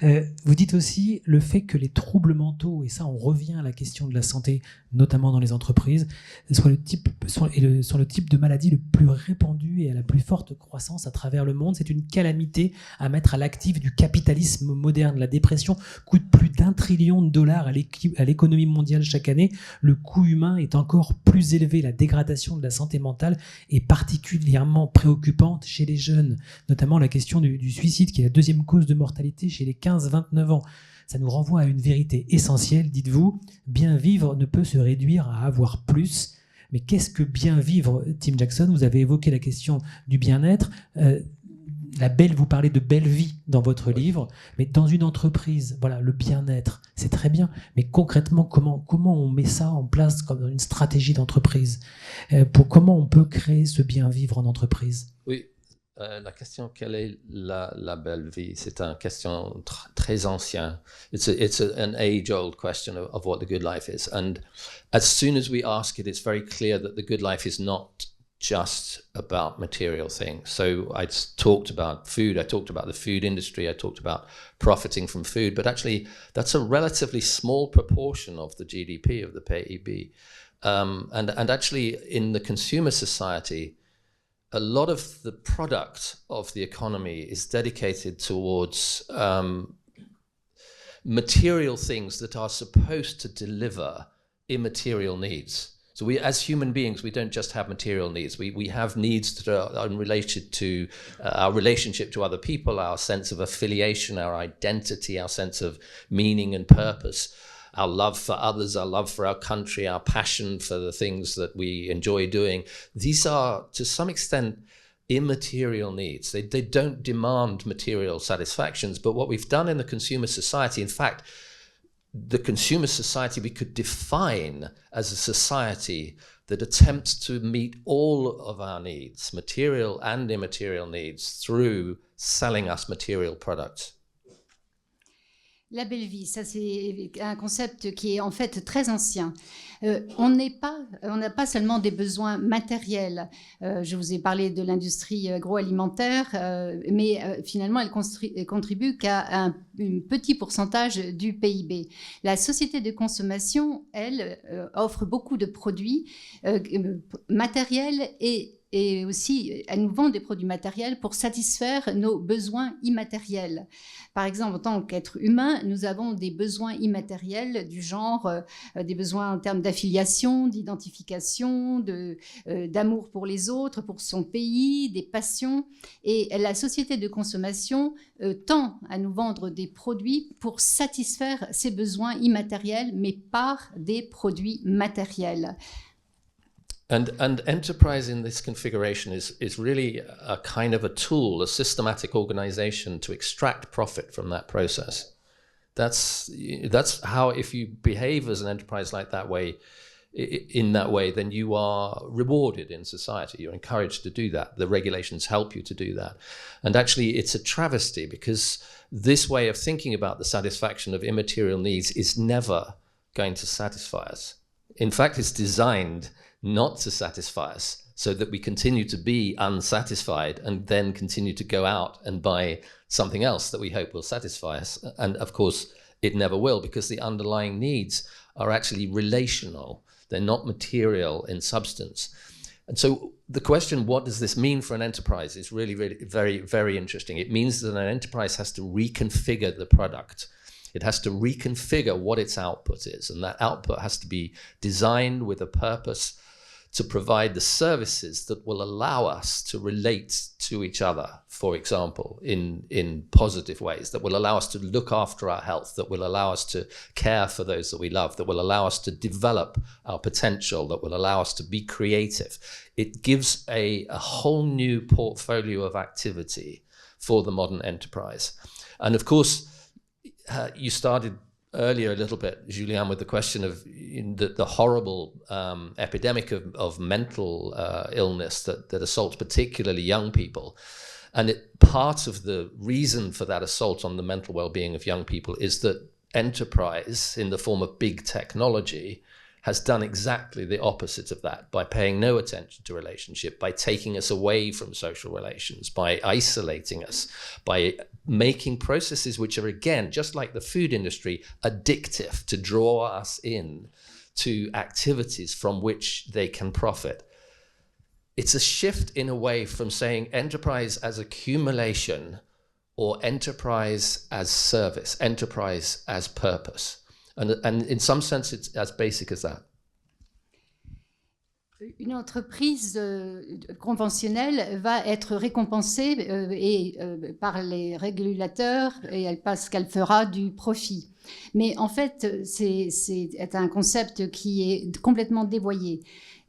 Vous dites aussi le fait que les troubles mentaux, et ça on revient à la question de la santé, notamment dans les entreprises, sont le type de maladie le plus répandu et à la plus forte croissance à travers le monde. C'est une calamité à mettre à l'actif du capitalisme moderne. La dépression coûte plus d'1 trillion de dollars à l'économie mondiale chaque année. Le coût humain est encore plus élevé. La dégradation de la santé mentale est particulièrement préoccupante chez les jeunes, notamment la question du suicide, qui est la deuxième cause de mortalité chez les 15-29 ans. Ça nous renvoie à une vérité essentielle, dites-vous. Bien vivre ne peut se réduire à avoir plus. Mais qu'est-ce que bien vivre, Tim Jackson? Vous avez évoqué la question du bien-être. Vous parlez de belle vie dans votre livre, mais dans une entreprise, voilà, le bien-être, c'est très bien. Mais concrètement, comment on met ça en place comme dans une stratégie d'entreprise? Comment on peut créer ce bien-vivre en entreprise? Oui. La question, quelle est la belle vie? C'est une question très ancienne. It's an age-old question of what the good life is. And as soon as we ask it, it's very clear that the good life is not just about material things. So I talked about food, I talked about the food industry, I talked about profiting from food, but actually that's a relatively small proportion of the GDP, of the PIB. And actually in the consumer society, a lot of the product of the economy is dedicated towards material things that are supposed to deliver immaterial needs. So we, as human beings, we don't just have material needs. We have needs that are related to our relationship to other people, our sense of affiliation, our identity, our sense of meaning and purpose, our love for others, our love for our country, our passion for the things that we enjoy doing. These are, to some extent, immaterial needs. They don't demand material satisfactions, but what we've done in the consumer society, in fact, the consumer society we could define as a society that attempts to meet all of our needs, material and immaterial needs, through selling us material products. La belle vie, ça c'est un concept qui est en fait très ancien. On n'a pas seulement des besoins matériels. Je vous ai parlé de l'industrie agroalimentaire, mais finalement elle contribue qu'à un petit pourcentage du PIB. La société de consommation, elle, offre beaucoup de produits matériels et aussi, elle nous vend des produits matériels pour satisfaire nos besoins immatériels. Par exemple, en tant qu'être humain, nous avons des besoins immatériels du genre des besoins en termes d'affiliation, d'identification, d'amour pour les autres, pour son pays, des passions. Et la société de consommation tend à nous vendre des produits pour satisfaire ces besoins immatériels, mais par des produits matériels. And enterprise in this configuration is really a kind of a tool, a systematic organization to extract profit from that process. That's how, if you behave as an enterprise like that way, in that way, then you are rewarded in society. You're encouraged to do that. The regulations help you to do that. And actually, it's a travesty because this way of thinking about the satisfaction of immaterial needs is never going to satisfy us. In fact, it's designed not to satisfy us, so that we continue to be unsatisfied and then continue to go out and buy something else that we hope will satisfy us. And of course, it never will, because the underlying needs are actually relational. They're not material in substance. And so the question, what does this mean for an enterprise, is really, really very, very interesting. It means that an enterprise has to reconfigure the product. It has to reconfigure what its output is, and that output has to be designed with a purpose to provide the services that will allow us to relate to each other, for example, in positive ways, that will allow us to look after our health, that will allow us to care for those that we love, that will allow us to develop our potential, that will allow us to be creative. It gives a whole new portfolio of activity for the modern enterprise. And of course, you started earlier a little bit, Julien, with the question of the horrible epidemic of mental illness that assaults particularly young people. And part of the reason for that assault on the mental well-being of young people is that enterprise, in the form of big technology, has done exactly the opposite of that, by paying no attention to relationship, by taking us away from social relations, by isolating us, by making processes which are, again, just like the food industry, addictive, to draw us in to activities from which they can profit. It's a shift in a way from saying enterprise as accumulation or enterprise as service, enterprise as purpose. And in some sense, it's as basic as that. Une entreprise conventionnelle va être récompensée par les régulateurs, parce qu'elle fera du profit. Mais en fait, c'est un concept qui est complètement dévoyé.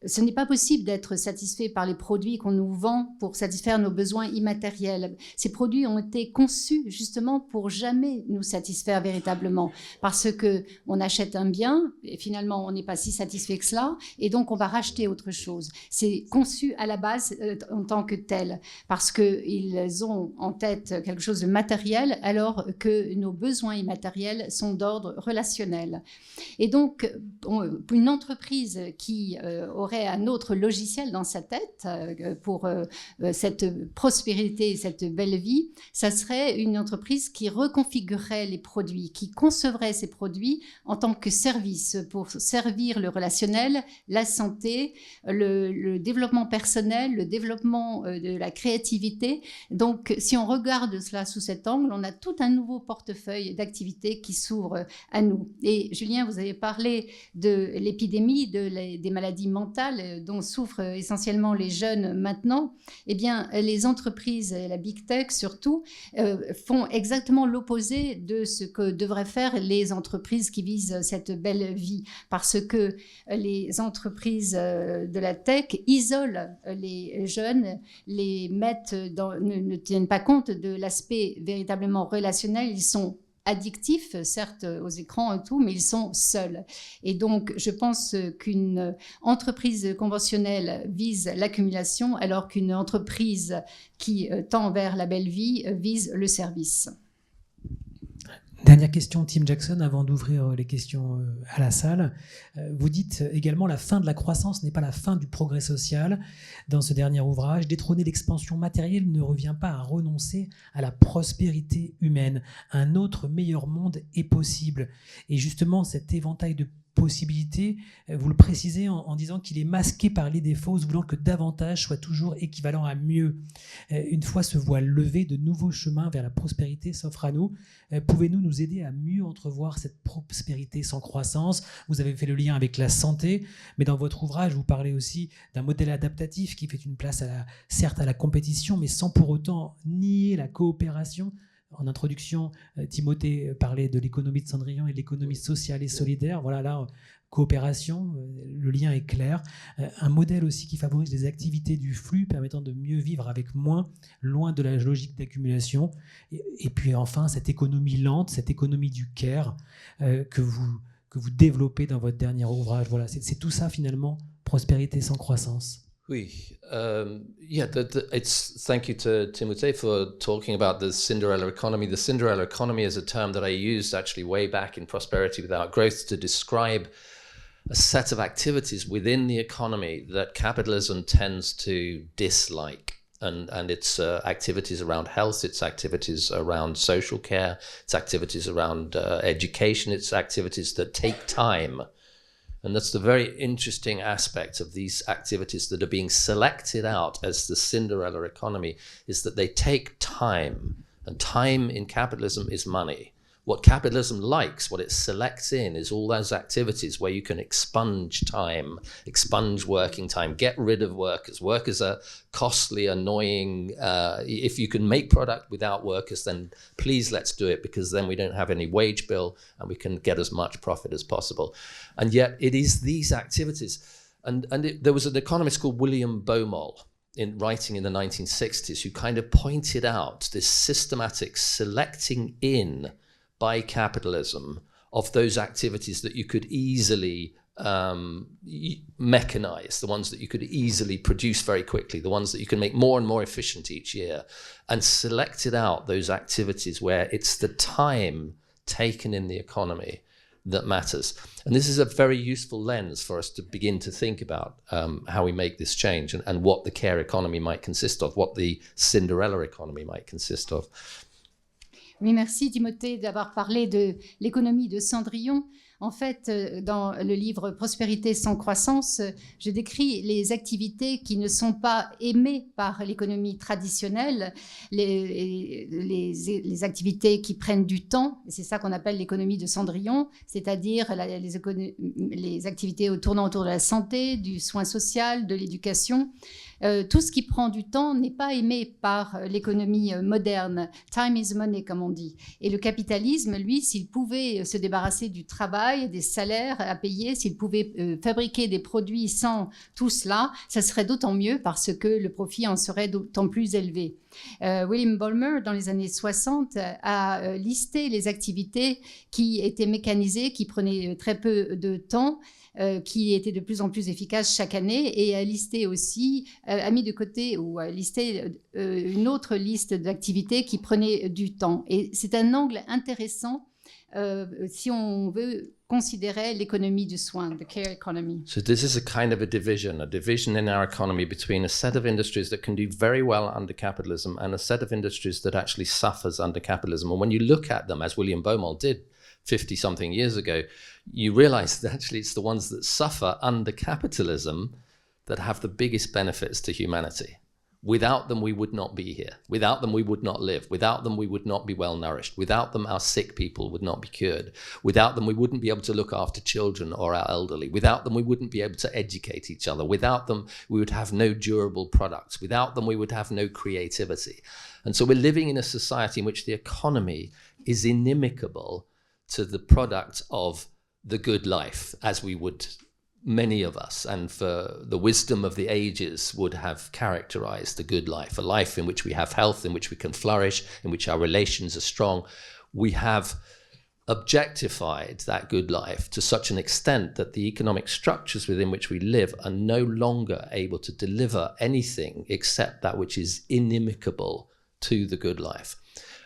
Ce n'est pas possible d'être satisfait par les produits qu'on nous vend pour satisfaire nos besoins immatériels. Ces produits ont été conçus justement pour jamais nous satisfaire véritablement, parce qu'on achète un bien et finalement on n'est pas si satisfait que cela, et donc on va racheter autre chose. C'est conçu à la base en tant que tel, parce qu'ils ont en tête quelque chose de matériel, alors que nos besoins immatériels sont d'ordre relationnel. Et donc, une entreprise qui aurait un autre logiciel dans sa tête pour cette prospérité et cette belle vie, ça serait une entreprise qui reconfigurerait les produits, qui concevrait ces produits en tant que service pour servir le relationnel, la santé, le développement personnel, le développement de la créativité. Donc, si on regarde cela sous cet angle, on a tout un nouveau portefeuille d'activités qui s'ouvre à nous. Et Julien, vous avez parlé de l'épidémie, des maladies mentales dont souffrent essentiellement les jeunes maintenant. Eh bien, les entreprises, la big tech surtout, font exactement l'opposé de ce que devraient faire les entreprises qui visent cette belle vie, parce que les entreprises de la tech isolent les jeunes, les mettent ne tiennent pas compte de l'aspect véritablement relationnel. Ils sont addictifs, certes, aux écrans et tout, mais ils sont seuls. Et donc, je pense qu'une entreprise conventionnelle vise l'accumulation, alors qu'une entreprise qui tend vers la belle vie vise le service. Dernière question, Tim Jackson, avant d'ouvrir les questions à la salle. Vous dites également: la fin de la croissance n'est pas la fin du progrès social. Dans ce dernier ouvrage, détrôner l'expansion matérielle ne revient pas à renoncer à la prospérité humaine. Un autre meilleur monde est possible. Et justement, cet éventail de possibilités, vous le précisez en disant qu'il est masqué par l'idée fausse, voulant que davantage soit toujours équivalent à mieux. Une fois ce voile levé, de nouveaux chemins vers la prospérité s'offrent à nous. Pouvez-vous nous aider à mieux entrevoir cette prospérité sans croissance? Vous avez fait le lien avec la santé, mais dans votre ouvrage, vous parlez aussi d'un modèle adaptatif qui fait une place certes à la compétition, mais sans pour autant nier la coopération. En introduction, Timothée parlait de l'économie de Cendrillon et de l'économie sociale et solidaire. Voilà, là, coopération, le lien est clair. Un modèle aussi qui favorise les activités du flux, permettant de mieux vivre avec moins, loin de la logique d'accumulation. Et puis enfin, cette économie lente, cette économie du care que vous développez dans votre dernier ouvrage. Voilà, c'est tout ça finalement, prospérité sans croissance. Oui, thank you to Timothée for talking about the Cinderella economy. The Cinderella economy is a term that I used actually way back in Prosperity Without Growth to describe a set of activities within the economy that capitalism tends to dislike. And it's activities around health, it's activities around social care, it's activities around education, it's activities that take time. And that's the very interesting aspect of these activities that are being selected out as the Cinderella economy, is that they take time. And time in capitalism is money. What capitalism likes, what it selects in, is all those activities where you can expunge time, expunge working time, get rid of workers. Workers are costly, annoying. If you can make product without workers, then please let's do it, because then we don't have any wage bill and we can get as much profit as possible. And yet it is these activities. There was an economist called William Baumol, writing in the 1960s, who kind of pointed out this systematic selecting in by capitalism of those activities that you could easily mechanize, the ones that you could easily produce very quickly, the ones that you can make more and more efficient each year, and selected out those activities where it's the time taken in the economy that matters. And this is a very useful lens for us to begin to think about how we make this change, and what the care economy might consist of, what the Cinderella economy might consist of. Oui, merci Timothée d'avoir parlé de l'économie de Cendrillon. En fait, dans le livre Prospérité sans croissance, je décris les activités qui ne sont pas aimées par l'économie traditionnelle, les activités qui prennent du temps, et c'est ça qu'on appelle l'économie de Cendrillon, c'est-à-dire les activités tournant autour de la santé, du soin social, de l'éducation. Tout ce qui prend du temps n'est pas aimé par l'économie moderne. Time is money, comme on dit. Et le capitalisme, lui, s'il pouvait se débarrasser du travail, des salaires à payer, s'il pouvait fabriquer des produits sans tout cela, ça serait d'autant mieux, parce que le profit en serait d'autant plus élevé. William Baumol, dans les années 60, a listé les activités qui étaient mécanisées, qui prenaient très peu de temps, qui était de plus en plus efficace chaque année, et a listé aussi, a mis de côté ou a listé une autre liste d'activités qui prenaient du temps. Et c'est un angle intéressant si on veut considérer l'économie du soin, the care economy. So this is a kind of a division in our economy between a set of industries that can do very well under capitalism and a set of industries that actually suffers under capitalism. And when you look at them, as William Baumol did 50-something years ago, you realize that actually it's the ones that suffer under capitalism that have the biggest benefits to humanity. Without them, we would not be here. Without them, we would not live. Without them, we would not be well nourished. Without them, our sick people would not be cured. Without them, we wouldn't be able to look after children or our elderly. Without them, we wouldn't be able to educate each other. Without them, we would have no durable products. Without them, we would have no creativity. And so we're living in a society in which the economy is inimical to the product of the good life, as we would, many of us, and for the wisdom of the ages, would have characterized the good life, a life in which we have health, in which we can flourish, in which our relations are strong. We have objectified that good life to such an extent that the economic structures within which we live are no longer able to deliver anything except that which is inimical to the good life.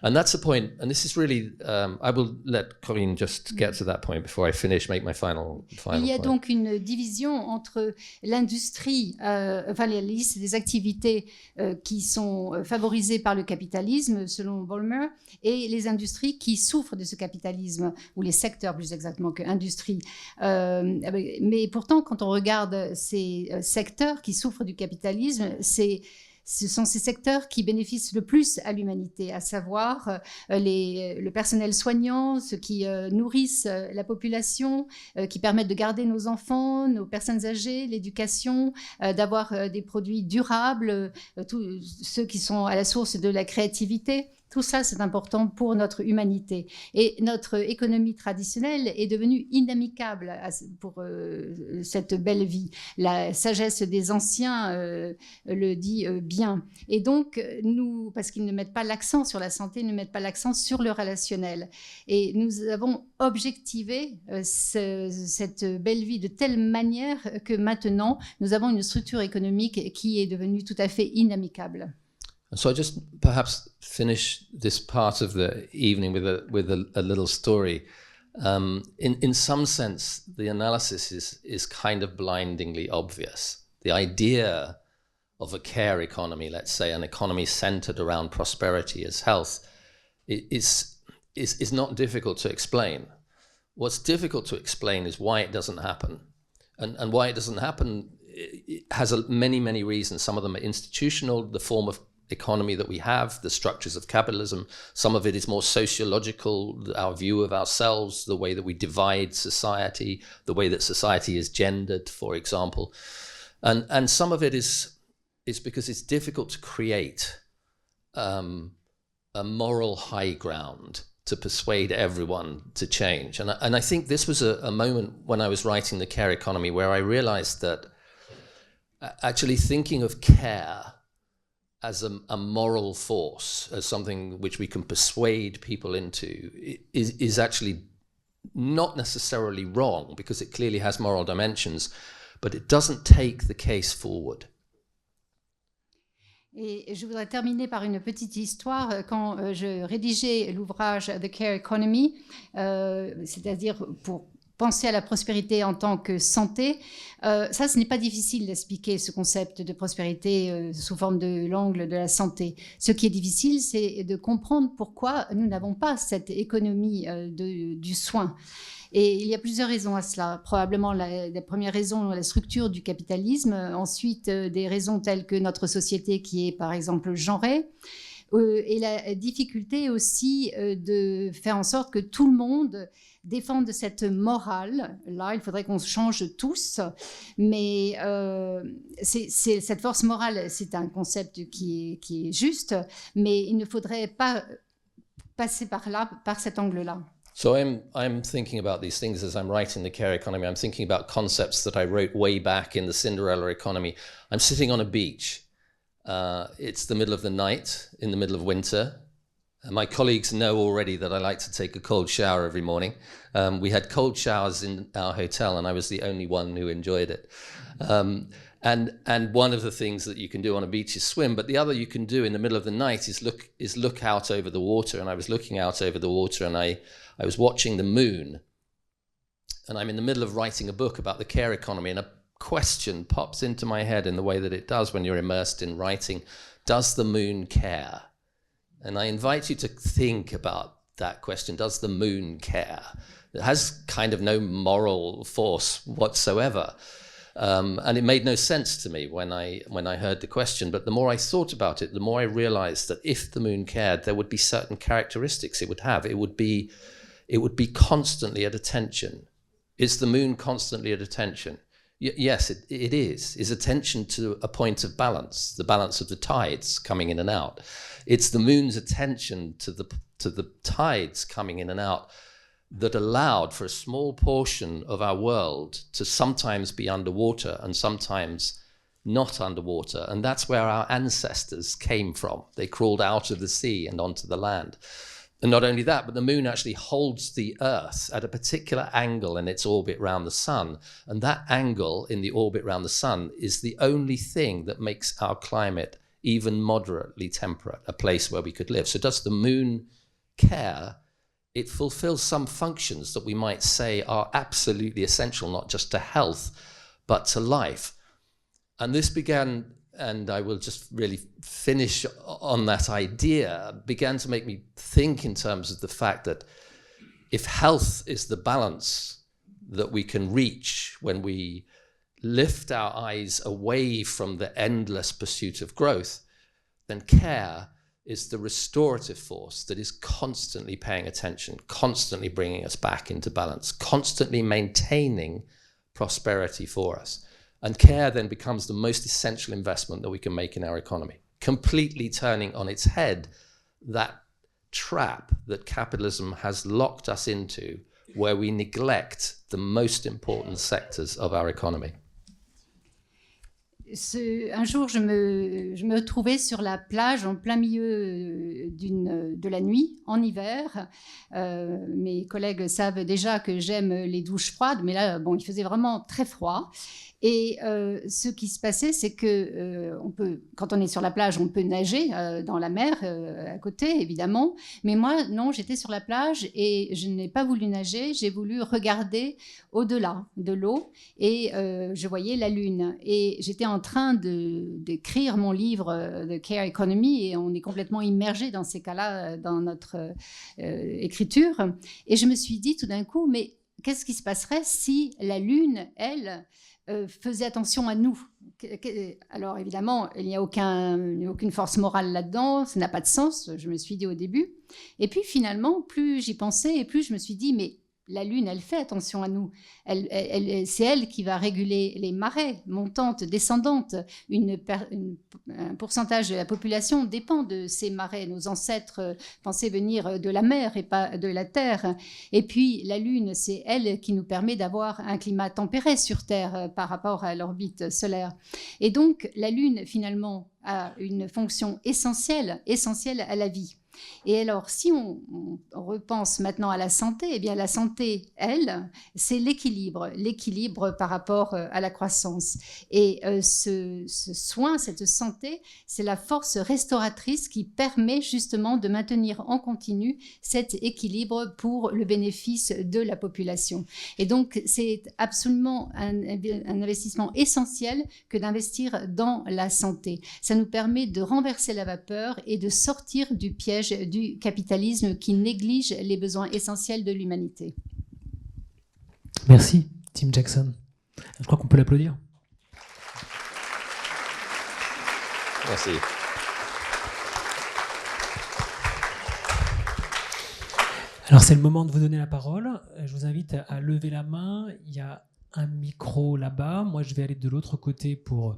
And that's the point, and this is really, I will let Corinne just get to that point before I finish, make my final Il y a point. donc une division entre l'industrie, enfin la liste des activités qui sont favorisées par le capitalisme, selon Baumol, et les industries qui souffrent de ce capitalisme, ou les secteurs plus exactement que industrie. Mais pourtant, quand on regarde ces secteurs qui souffrent du capitalisme, ce sont ces secteurs qui bénéficient le plus à l'humanité, à savoir le personnel soignant, ceux qui nourrissent la population, qui permettent de garder nos enfants, nos personnes âgées, l'éducation, d'avoir des produits durables, tous ceux qui sont à la source de la créativité. Tout ça, c'est important pour notre humanité. Et notre économie traditionnelle est devenue inamicable pour cette belle vie. La sagesse des anciens le dit bien. Et donc, nous, parce qu'ils ne mettent pas l'accent sur la santé, ils ne mettent pas l'accent sur le relationnel. Et nous avons objectivé cette belle vie de telle manière que maintenant, nous avons une structure économique qui est devenue tout à fait inamicable. So I just perhaps finish this part of the evening with a little story. In some sense, the analysis is kind of blindingly obvious. The idea of a care economy, let's say an economy centered around prosperity as health, is not difficult to explain. What's difficult to explain is why it doesn't happen. And why it doesn't happen, it has many, many reasons. Some of them are institutional, the form of economy that we have, the structures of capitalism. Some of it is more sociological, our view of ourselves, the way that we divide society, the way that society is gendered, for example. And some of it is because it's difficult to create a moral high ground to persuade everyone to change. And I think this was a moment when I was writing The Care Economy where I realized that actually thinking of care as a moral force, as something which we can persuade people into, is actually not necessarily wrong, because it clearly has moral dimensions, but it doesn't take the case forward. Et je voudrais terminer par une petite histoire. Quand je rédigeais l'ouvrage The Care Economy, c'est-à-dire pour penser à la prospérité en tant que santé, ça, ce n'est pas difficile d'expliquer ce concept de prospérité sous forme de l'angle de la santé. Ce qui est difficile, c'est de comprendre pourquoi nous n'avons pas cette économie du soin. Et il y a plusieurs raisons à cela. Probablement la première raison, la structure du capitalisme. Ensuite, des raisons telles que notre société qui est par exemple genrée. Et la difficulté aussi de faire en sorte que tout le monde défende cette morale. Là, il faudrait qu'on change tous. Mais cette force morale, c'est un concept qui est juste. Mais il ne faudrait pas passer par là, par cet angle-là. So I'm thinking about these things as I'm writing The Care Economy. I'm thinking about concepts that I wrote way back in the Cinderella economy. I'm sitting on a beach. It's the middle of the night, in the middle of winter. And my colleagues know already that I like to take a cold shower every morning. We had cold showers in our hotel, and I was the only one who enjoyed it. And one of the things that you can do on a beach is swim, but the other you can do in the middle of the night is look out over the water. And I was looking out over the water, and I was watching the moon. And I'm in the middle of writing a book about the care economy, and a question pops into my head in the way that it does when you're immersed in writing. Does the moon care? And I invite you to think about that question. Does the moon care? It has kind of no moral force whatsoever. And it made no sense to me when I heard the question. But the more I thought about it, the more I realized that if the moon cared, there would be certain characteristics it would have. It would be constantly at attention. Is the moon constantly at attention? Yes, it is. Is attention to a point of balance, the balance of the tides coming in and out. It's the moon's attention to the tides coming in and out that allowed for a small portion of our world to sometimes be underwater and sometimes not underwater. And that's where our ancestors came from. They crawled out of the sea and onto the land. And not only that, but the moon actually holds the Earth at a particular angle in its orbit around the sun. And that angle in the orbit around the sun is the only thing that makes our climate even moderately temperate, a place where we could live. So does the moon care? It fulfills some functions that we might say are absolutely essential, not just to health, but to life. And this began, and I will just really finish on that idea, began to make me think in terms of the fact that if health is the balance that we can reach when we lift our eyes away from the endless pursuit of growth, then care is the restorative force that is constantly paying attention, constantly bringing us back into balance, constantly maintaining prosperity for us. And care then becomes the most essential investment that we can make in our economy, completely turning on its head that trap that capitalism has locked us into, where we neglect the most important sectors of our economy. Un jour, je me trouvais sur la plage en plein milieu de la nuit, en hiver. Mes collègues savent déjà que j'aime les douches froides, mais là, bon, il faisait vraiment très froid. Et ce qui se passait, c'est que quand on est sur la plage, on peut nager dans la mer à côté, évidemment. Mais moi, non, j'étais sur la plage et je n'ai pas voulu nager. J'ai voulu regarder au-delà de l'eau et je voyais la lune. Et j'étais en train d'écrire mon livre de Care Economy et on est complètement immergé dans ces cas-là, dans notre écriture. Et je me suis dit tout d'un coup, mais qu'est-ce qui se passerait si la lune, elle, faisait attention à nous? Alors évidemment, il n'y a aucune force morale là-dedans, ça n'a pas de sens, je me suis dit au début. Et puis finalement, plus j'y pensais et plus je me suis dit, mais la Lune, elle fait attention à nous. C'est elle qui va réguler les marées montantes, descendantes. Un pourcentage de la population dépend de ces marées. Nos ancêtres pensaient venir de la mer et pas de la terre. Et puis, la Lune, c'est elle qui nous permet d'avoir un climat tempéré sur Terre par rapport à l'orbite solaire. Et donc, la Lune, finalement, a une fonction essentielle à la vie. Et alors, si on repense maintenant à la santé, eh bien la santé, elle, c'est l'équilibre par rapport à la croissance. Et ce soin, cette santé, c'est la force restauratrice qui permet justement de maintenir en continu cet équilibre pour le bénéfice de la population. Et donc, c'est absolument un investissement essentiel que d'investir dans la santé. Ça nous permet de renverser la vapeur et de sortir du piège du capitalisme qui néglige les besoins essentiels de l'humanité. Merci, Tim Jackson. Je crois qu'on peut l'applaudir. Merci. Alors, c'est le moment de vous donner la parole. Je vous invite à lever la main. Il y a un micro là-bas. Moi, je vais aller de l'autre côté pour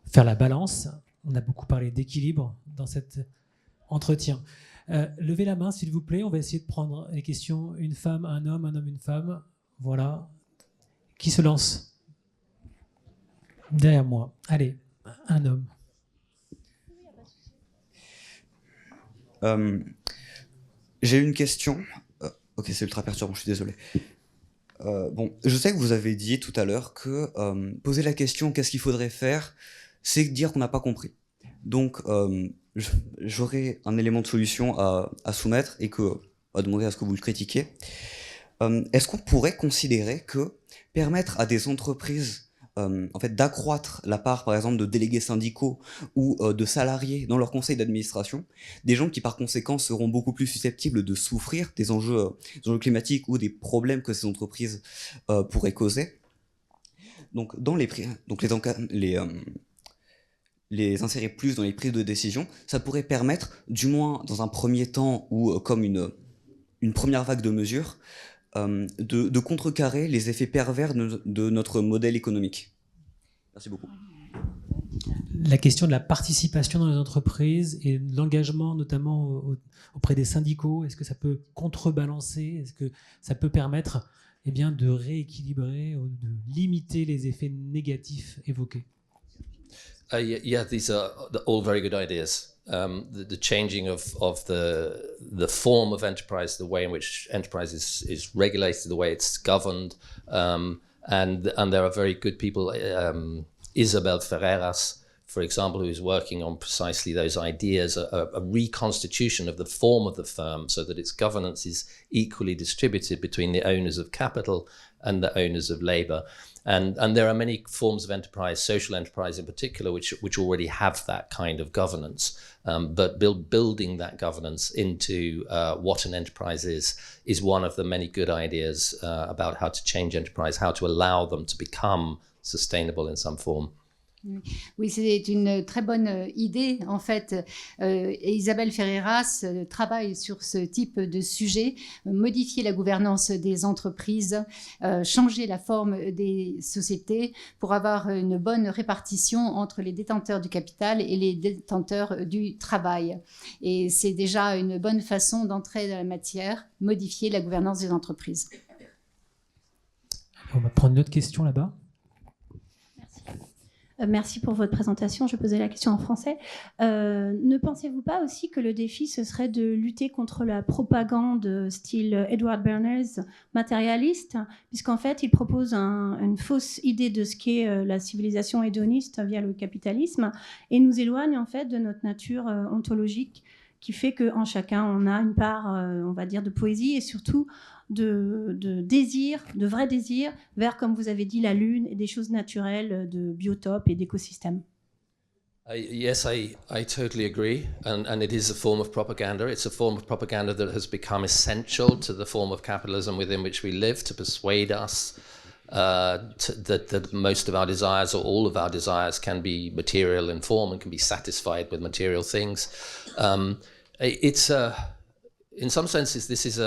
faire la balance. On a beaucoup parlé d'équilibre dans cet entretien. Levez la main, s'il vous plaît. On va essayer de prendre les questions. Une femme, un homme, une femme. Voilà. Qui se lance? Derrière moi. Allez, un homme. J'ai une question. Ok, c'est ultra perturbant, je suis désolé. Bon, je sais que vous avez dit tout à l'heure que poser la question « qu'est-ce qu'il faudrait faire ?» c'est dire qu'on n'a pas compris. Donc, j'aurais un élément de solution à soumettre et à demander à ce que vous le critiquiez. Est-ce qu'on pourrait considérer que permettre à des entreprises en fait, d'accroître la part, par exemple, de délégués syndicaux ou de salariés dans leur conseil d'administration, des gens qui, par conséquent, seront beaucoup plus susceptibles de souffrir des enjeux climatiques ou des problèmes que ces entreprises pourraient causer. Donc, les insérer plus dans les prises de décision, ça pourrait permettre, du moins dans un premier temps ou comme une première vague de mesures, de contrecarrer les effets pervers de notre modèle économique. Merci beaucoup. La question de la participation dans les entreprises et de l'engagement notamment auprès des syndicaux, est-ce que ça peut contrebalancer? Est-ce que ça peut permettre de rééquilibrer ou de limiter les effets négatifs évoqués? Yeah, these are all very good ideas. The changing of the form of enterprise, the way in which enterprise is regulated, the way it's governed, and there are very good people. Isabel Ferreras, for example, who is working on precisely those ideas, a reconstitution of the form of the firm so that its governance is equally distributed between the owners of capital and the owners of labor. And there are many forms of enterprise, social enterprise in particular, which already have that kind of governance. But building that governance into what an enterprise is one of the many good ideas about how to change enterprise, how to allow them to become sustainable in some form. Oui, c'est une très bonne idée. En fait, Isabelle Ferreras travaille sur ce type de sujet, modifier la gouvernance des entreprises, changer la forme des sociétés pour avoir une bonne répartition entre les détenteurs du capital et les détenteurs du travail. Et c'est déjà une bonne façon d'entrer dans la matière, modifier la gouvernance des entreprises. On va prendre une autre question là-bas. Merci pour votre présentation. Je posais la question en français. Ne pensez-vous pas aussi que le défi, ce serait de lutter contre la propagande style Edward Bernays, matérialiste, puisqu'en fait, il propose une fausse idée de ce qu'est la civilisation hédoniste via le capitalisme et nous éloigne en fait de notre nature ontologique qui fait qu'en chacun, on a une part, on va dire, de poésie et surtout de désir, de vrai désir, vers, comme vous avez dit, la Lune et des choses naturelles, de biotopes et d'écosystèmes. Yes, I totally agree. And it is a form of propaganda. It's a form of propaganda that has become essential to the form of capitalism within which we live, to persuade us that most of our desires or all of our desires can be material in form and can be satisfied with material things. In some senses, this is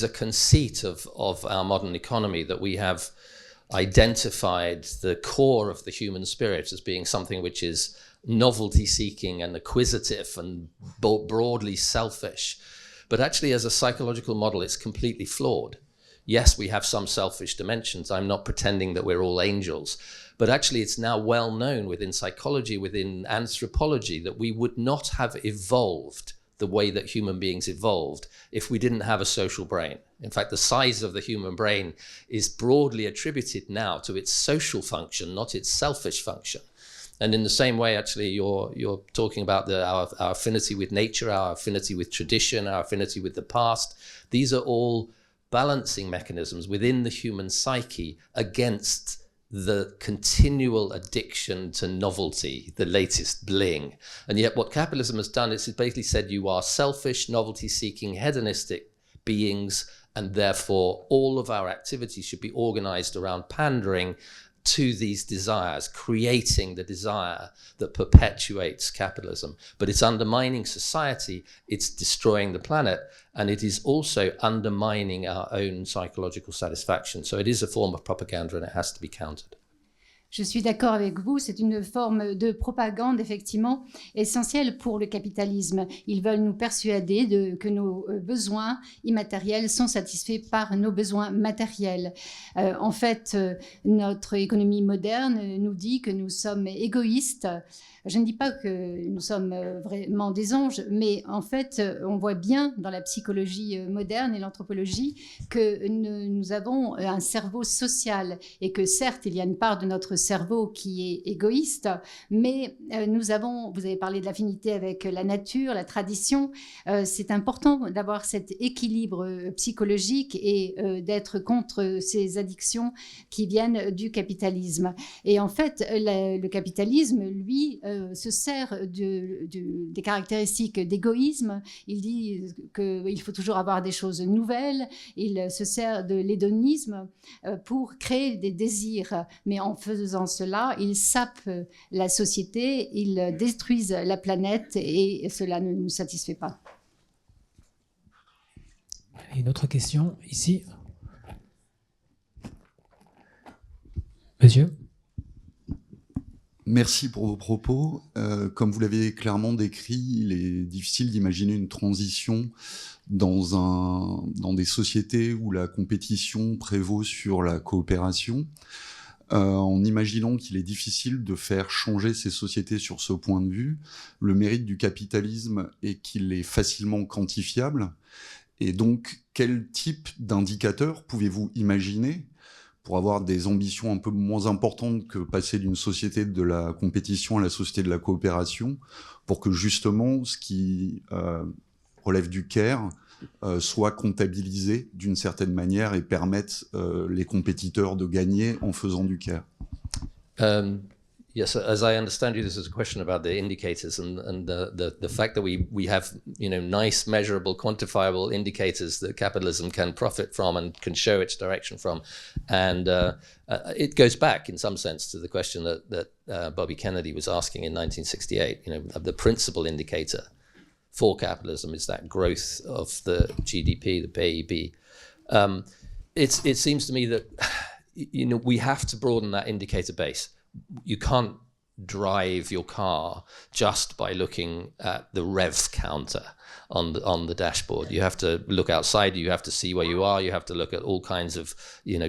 a conceit of our modern economy, that we have identified the core of the human spirit as being something which is novelty-seeking and acquisitive and broadly selfish. But actually, as a psychological model, it's completely flawed. Yes, we have some selfish dimensions. I'm not pretending that we're all angels. But actually, it's now well known within psychology, within anthropology, that we would not have evolved the way that human beings evolved if we didn't have a social brain. In fact, the size of the human brain is broadly attributed now to its social function, not its selfish function. And in the same way, actually, you're talking about our affinity with nature, our affinity with tradition, our affinity with the past. These are all balancing mechanisms within the human psyche against the continual addiction to novelty, the latest bling. And yet what capitalism has done is it basically said you are selfish, novelty-seeking, hedonistic beings, and therefore all of our activities should be organized around pandering to these desires, creating the desire that perpetuates capitalism. But it's undermining society, it's destroying the planet, and it is also undermining our own psychological satisfaction. So it is a form of propaganda and it has to be countered. Je suis d'accord avec vous, c'est une forme de propagande effectivement essentielle pour le capitalisme. Ils veulent nous persuader que nos besoins immatériels sont satisfaits par nos besoins matériels. En fait, notre économie moderne nous dit que nous sommes égoïstes. Je ne dis pas que nous sommes vraiment des anges, mais en fait, on voit bien dans la psychologie moderne et l'anthropologie que nous avons un cerveau social et que certes, il y a une part de notre cerveau qui est égoïste, mais vous avez parlé de l'affinité avec la nature, la tradition. C'est important d'avoir cet équilibre psychologique et d'être contre ces addictions qui viennent du capitalisme. Et en fait, le capitalisme, lui, se sert des caractéristiques d'égoïsme. Il dit qu'il faut toujours avoir des choses nouvelles. Il se sert de l'hédonisme pour créer des désirs. Mais en faisant cela, il sape la société, il détruise la planète et cela ne nous satisfait pas. Une autre question, ici. Monsieur ? Merci pour vos propos. Comme vous l'avez clairement décrit, il est difficile d'imaginer une transition dans des sociétés où la compétition prévaut sur la coopération, en imaginant qu'il est difficile de faire changer ces sociétés sur ce point de vue. Le mérite du capitalisme est qu'il est facilement quantifiable. Et donc, quel type d'indicateurs pouvez-vous imaginer pour avoir des ambitions un peu moins importantes que passer d'une société de la compétition à la société de la coopération, pour que justement ce qui relève du care soit comptabilisé d'une certaine manière et permette les compétiteurs de gagner en faisant du care. Yes, as I understand you, this is a question about the indicators and the fact that we have, nice, measurable, quantifiable indicators that capitalism can profit from and can show its direction from. And it goes back in some sense to the question that Bobby Kennedy was asking in 1968. The principal indicator for capitalism is that growth of the GDP, the PIB. It seems to me that, we have to broaden that indicator base. You can't drive your car just by looking at the rev counter. on the dashboard. You have to look outside. You have to see where you are. You have to look at all kinds of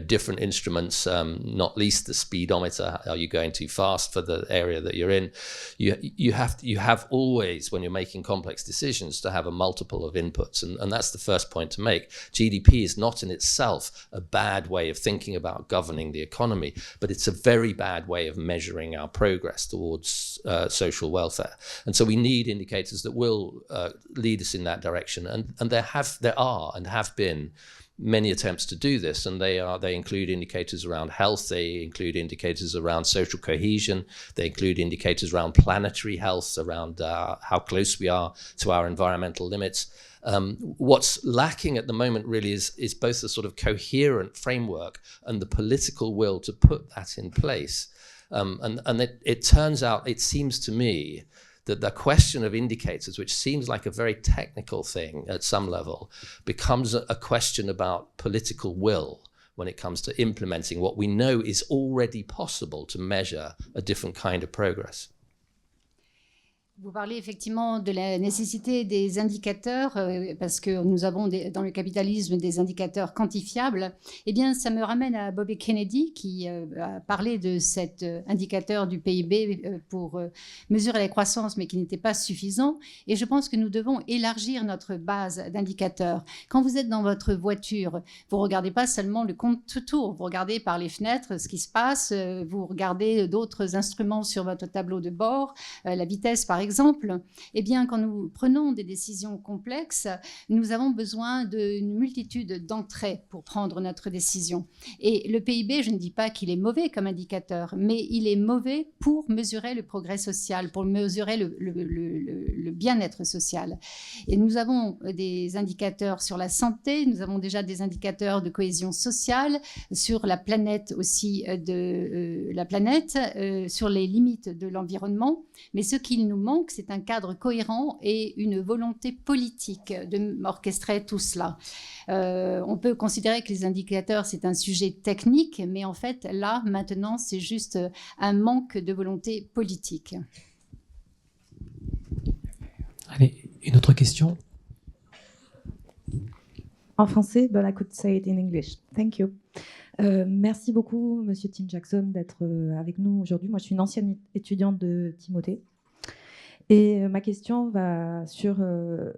different instruments, not least the speedometer. Are you going too fast for the area that you're in? You have always, when you're making complex decisions, to have a multiple of inputs, and that's the first point to make. GDP is not in itself a bad way of thinking about governing the economy, but it's a very bad way of measuring our progress towards social welfare. And so we need indicators that will lead us in that direction. And there are and have been many attempts to do this, and they include indicators around health, they include indicators around social cohesion, they include indicators around planetary health, around how close we are to our environmental limits. What's lacking at the moment really is both a sort of coherent framework and the political will to put that in place. And it turns out, it seems to me, that the question of indicators, which seems like a very technical thing at some level, becomes a question about political will when it comes to implementing what we know is already possible to measure a different kind of progress. Vous parlez effectivement de la nécessité des indicateurs, parce que nous avons dans le capitalisme des indicateurs quantifiables. Eh bien, ça me ramène à Bobby Kennedy qui a parlé de cet indicateur du PIB pour mesurer la croissance, mais qui n'était pas suffisant. Et je pense que nous devons élargir notre base d'indicateurs. Quand vous êtes dans votre voiture, vous ne regardez pas seulement le compte-tour, vous regardez par les fenêtres ce qui se passe, vous regardez d'autres instruments sur votre tableau de bord, la vitesse par exemple. Eh bien, quand nous prenons des décisions complexes, nous avons besoin d'une multitude d'entrées pour prendre notre décision. Et le PIB, je ne dis pas qu'il est mauvais comme indicateur, mais il est mauvais pour mesurer le progrès social, pour mesurer le bien-être social. Et nous avons des indicateurs sur la santé, nous avons déjà des indicateurs de cohésion sociale, sur la planète aussi, sur les limites de l'environnement. Mais ce qu'il nous manque, c'est un cadre cohérent et une volonté politique d'orchestrer tout cela. On peut considérer que les indicateurs, c'est un sujet technique, mais en fait, là, maintenant, c'est juste un manque de volonté politique. Allez, une autre question? En français, but I could say it in English. Thank you. Merci beaucoup, Monsieur Tim Jackson, d'être avec nous aujourd'hui. Moi, je suis une ancienne étudiante de Timothée. Et ma question va sur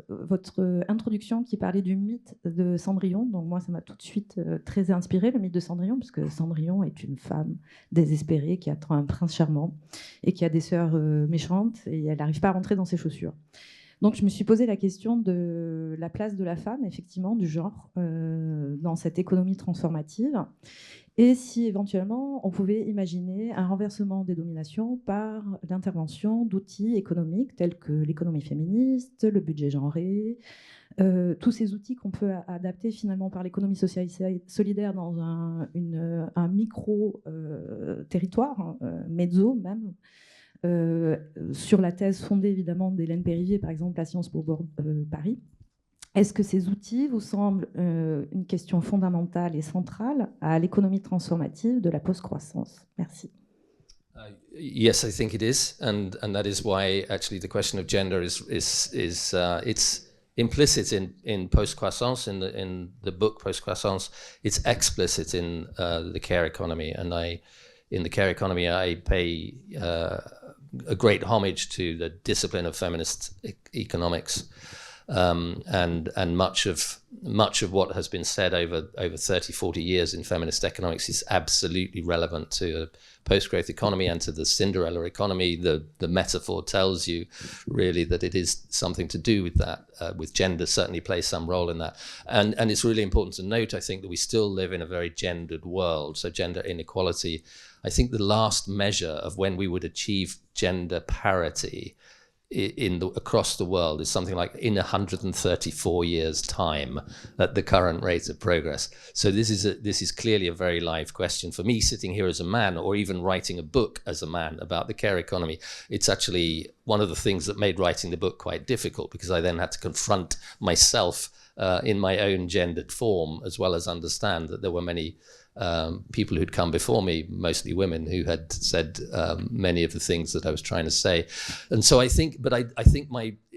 votre introduction qui parlait du mythe de Cendrillon. Donc moi, ça m'a tout de suite très inspiré, le mythe de Cendrillon, parce que Cendrillon est une femme désespérée qui attend un prince charmant et qui a des sœurs méchantes et elle n'arrive pas à rentrer dans ses chaussures. Donc je me suis posé la question de la place de la femme, effectivement, du genre, dans cette économie transformative. Et si éventuellement on pouvait imaginer un renversement des dominations par l'intervention d'outils économiques tels que l'économie féministe, le budget genré, tous ces outils qu'on peut adapter finalement par l'économie sociale et solidaire dans un micro-territoire, mezzo même, sur la thèse fondée évidemment d'Hélène Périvier, par exemple, à Sciences Po Bordeaux, Paris. Est-ce que ces outils vous semblent une question fondamentale et centrale à l'économie transformative de la post-croissance? Merci. Yes, I think it is, and that is why actually the question of gender is it's implicit in post-croissance, in the book Post-Croissance. It's explicit in the care economy, and in the care economy I pay a great homage to the discipline of feminist economics. And much of what has been said over 30, 40 years in feminist economics is absolutely relevant to a post-growth economy and to the Cinderella economy. The metaphor tells you really that it is something to do with that, with gender certainly plays some role in that. And it's really important to note, I think, that we still live in a very gendered world, so gender inequality. I think the last measure of when we would achieve gender parity across the world is something like in 134 years' time at the current rate of progress. So this is clearly a very live question for me, sitting here as a man, or even writing a book as a man about the care economy. It's actually one of the things that made writing the book quite difficult, because I then had to confront myself in my own gendered form, as well as understand that there were many people who'd come before me, mostly women, who had said many of the things that I was trying to say. And so I think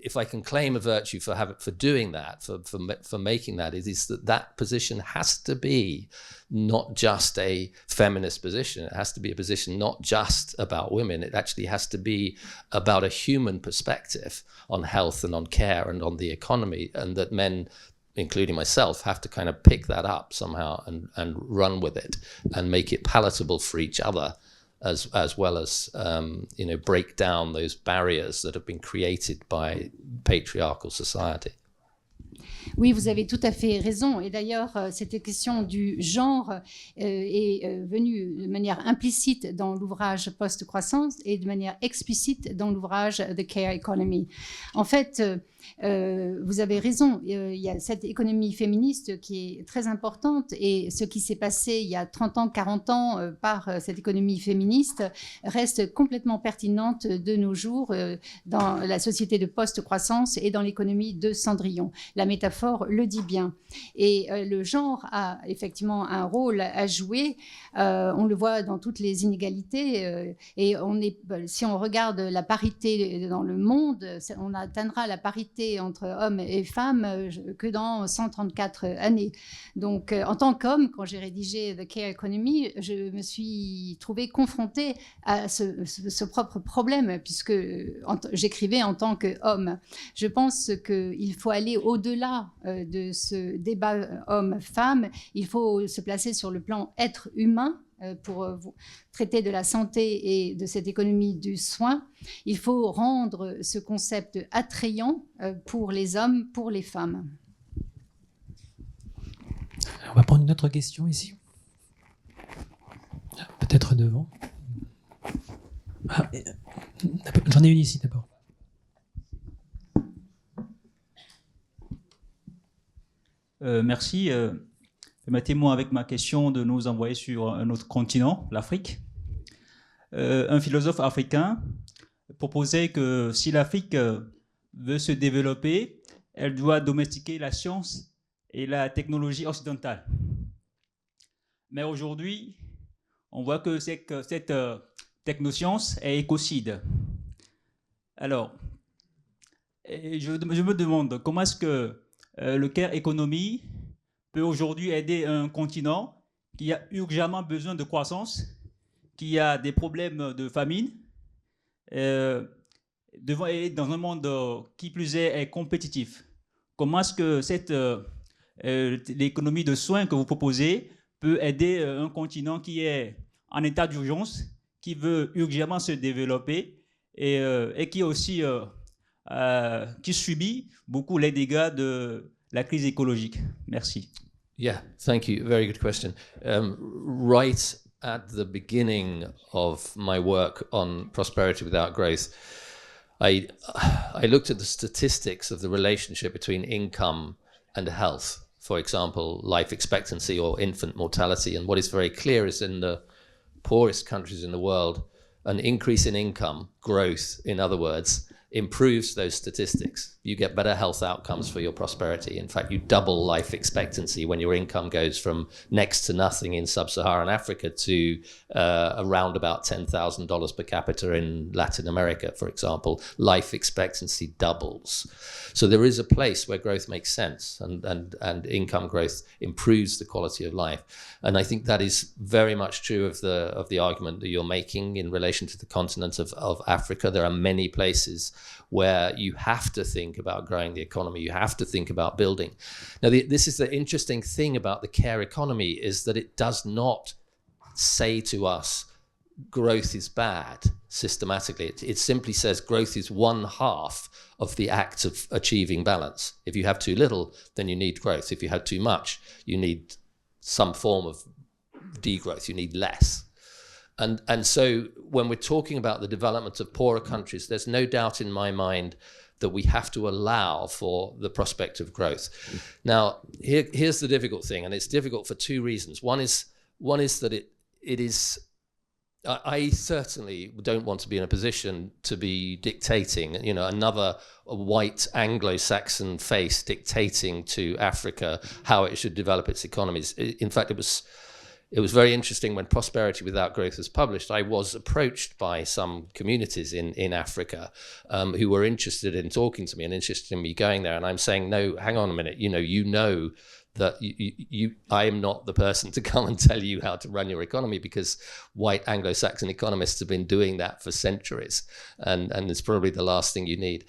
if I can claim a virtue for doing that, for making that, it is that position has to be not just a feminist position. It has to be a position not just about women. It actually has to be about a human perspective on health and on care and on the economy, and that men, including myself, have to kind of pick that up somehow and run with it and make it palatable for each other, as well as break down those barriers that have been created by patriarchal society. Oui, vous avez tout à fait raison. Et d'ailleurs, cette question du genre est venue de manière implicite dans l'ouvrage Post-Croissance et de manière explicite dans l'ouvrage The Care Economy. En fait, vous avez raison, il y a cette économie féministe qui est très importante, et ce qui s'est passé il y a 30 ans, 40 ans par cette économie féministe reste complètement pertinente de nos jours dans la société de post-croissance et dans l'économie de Cendrillon. La métaphore le dit bien. Et le genre a effectivement un rôle à jouer. On le voit dans toutes les inégalités. Et si on regarde la parité dans le monde, on atteindra la parité entre hommes et femmes que dans 134 années. Donc, en tant qu'homme, quand j'ai rédigé The Care Economy, je me suis trouvée confrontée à ce propre problème, puisque j'écrivais en tant qu'homme. Je pense qu'il faut aller au-delà de ce débat homme-femme. Il faut se placer sur le plan être humain, pour traiter de la santé et de cette économie du soin. Il faut rendre ce concept attrayant pour les hommes, pour les femmes. On va prendre une autre question ici. Peut-être devant. J'en ai une ici d'abord. Merci. Permettez-moi, avec ma question, de nous envoyer sur un autre continent, l'Afrique. Un philosophe africain proposait que si l'Afrique veut se développer, elle doit domestiquer la science et la technologie occidentale. Mais aujourd'hui, on voit que cette technoscience est écocide. Alors, je me demande comment est-ce que le Care Economy peut aujourd'hui aider un continent qui a urgemment besoin de croissance, qui a des problèmes de famine, et dans un monde qui plus est compétitif. Comment est-ce que l'économie de soins que vous proposez peut aider un continent qui est en état d'urgence, qui veut urgemment se développer et qui aussi qui subit beaucoup les dégâts de la crise écologique? Merci. Yeah, thank you. Very good question. Right at the beginning of my work on prosperity without growth, I looked at the statistics of the relationship between income and health. For example, life expectancy or infant mortality. And what is very clear is in the poorest countries in the world, an increase in income, growth, in other words, improves those statistics. You get better health outcomes for your prosperity. In fact, you double life expectancy when your income goes from next to nothing in sub-Saharan Africa to around about $10,000 per capita in Latin America, for example. Life expectancy doubles. So there is a place where growth makes sense, and income growth improves the quality of life. And I think that is very much true of the argument that you're making in relation to the continent of Africa. There are many places where you have to think about growing the economy, you have to think about building. Now, this is the interesting thing about the care economy, is that it does not say to us growth is bad systematically. It simply says growth is one half of the act of achieving balance. If you have too little, then you need growth. If you have too much, you need some form of degrowth, you need less. And so when we're talking about the development of poorer countries, there's no doubt in my mind that we have to allow for the prospect of growth. Now, here's the difficult thing, and it's difficult for two reasons. One is that it is, I certainly don't want to be in a position to be dictating, another white Anglo-Saxon face dictating to Africa how it should develop its economies. In fact, it was very interesting when Prosperity Without Growth was published. I was approached by some communities in Africa who were interested in talking to me and interested in me going there. And I'm saying, no, hang on a minute, you know that I am not the person to come and tell you how to run your economy, because white Anglo-Saxon economists have been doing that for centuries, and it's probably the last thing you need.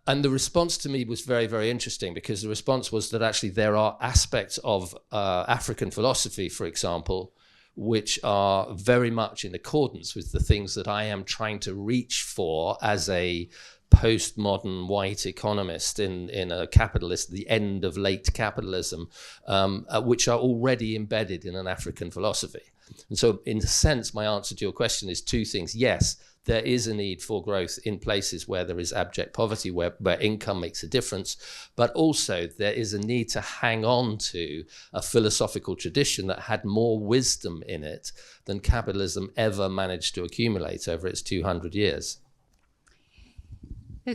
And the response to me was very, very interesting, because the response was that actually there are aspects of African philosophy, for example, which are very much in accordance with the things that I am trying to reach for as a postmodern white economist in a capitalist, the end of late capitalism, which are already embedded in an African philosophy. And so in a sense, my answer to your question is two things. Yes, there is a need for growth in places where there is abject poverty, where income makes a difference, but also there is a need to hang on to a philosophical tradition that had more wisdom in it than capitalism ever managed to accumulate over its 200 years.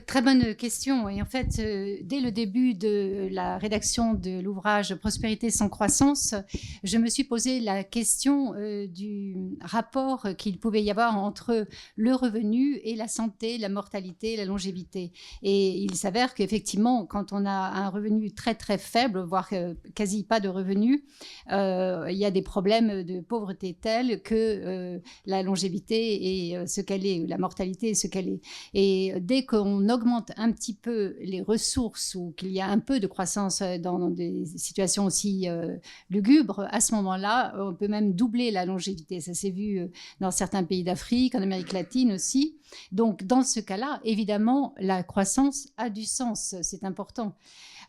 Très bonne question. Et en fait, dès le début de la rédaction de l'ouvrage Prospérité sans croissance, je me suis posé la question du rapport qu'il pouvait y avoir entre le revenu et la santé, la mortalité, la longévité. Et il s'avère qu'effectivement, quand on a un revenu très très faible, voire quasi pas de revenu, il y a des problèmes de pauvreté tels que la longévité est ce qu'elle est, la mortalité est ce qu'elle est. Et dès qu'on augmente un petit peu les ressources ou qu'il y a un peu de croissance dans des situations aussi lugubres, à ce moment-là, on peut même doubler la longévité. Ça s'est vu dans certains pays d'Afrique, en Amérique latine aussi. Donc, dans ce cas-là, évidemment, la croissance a du sens. C'est important.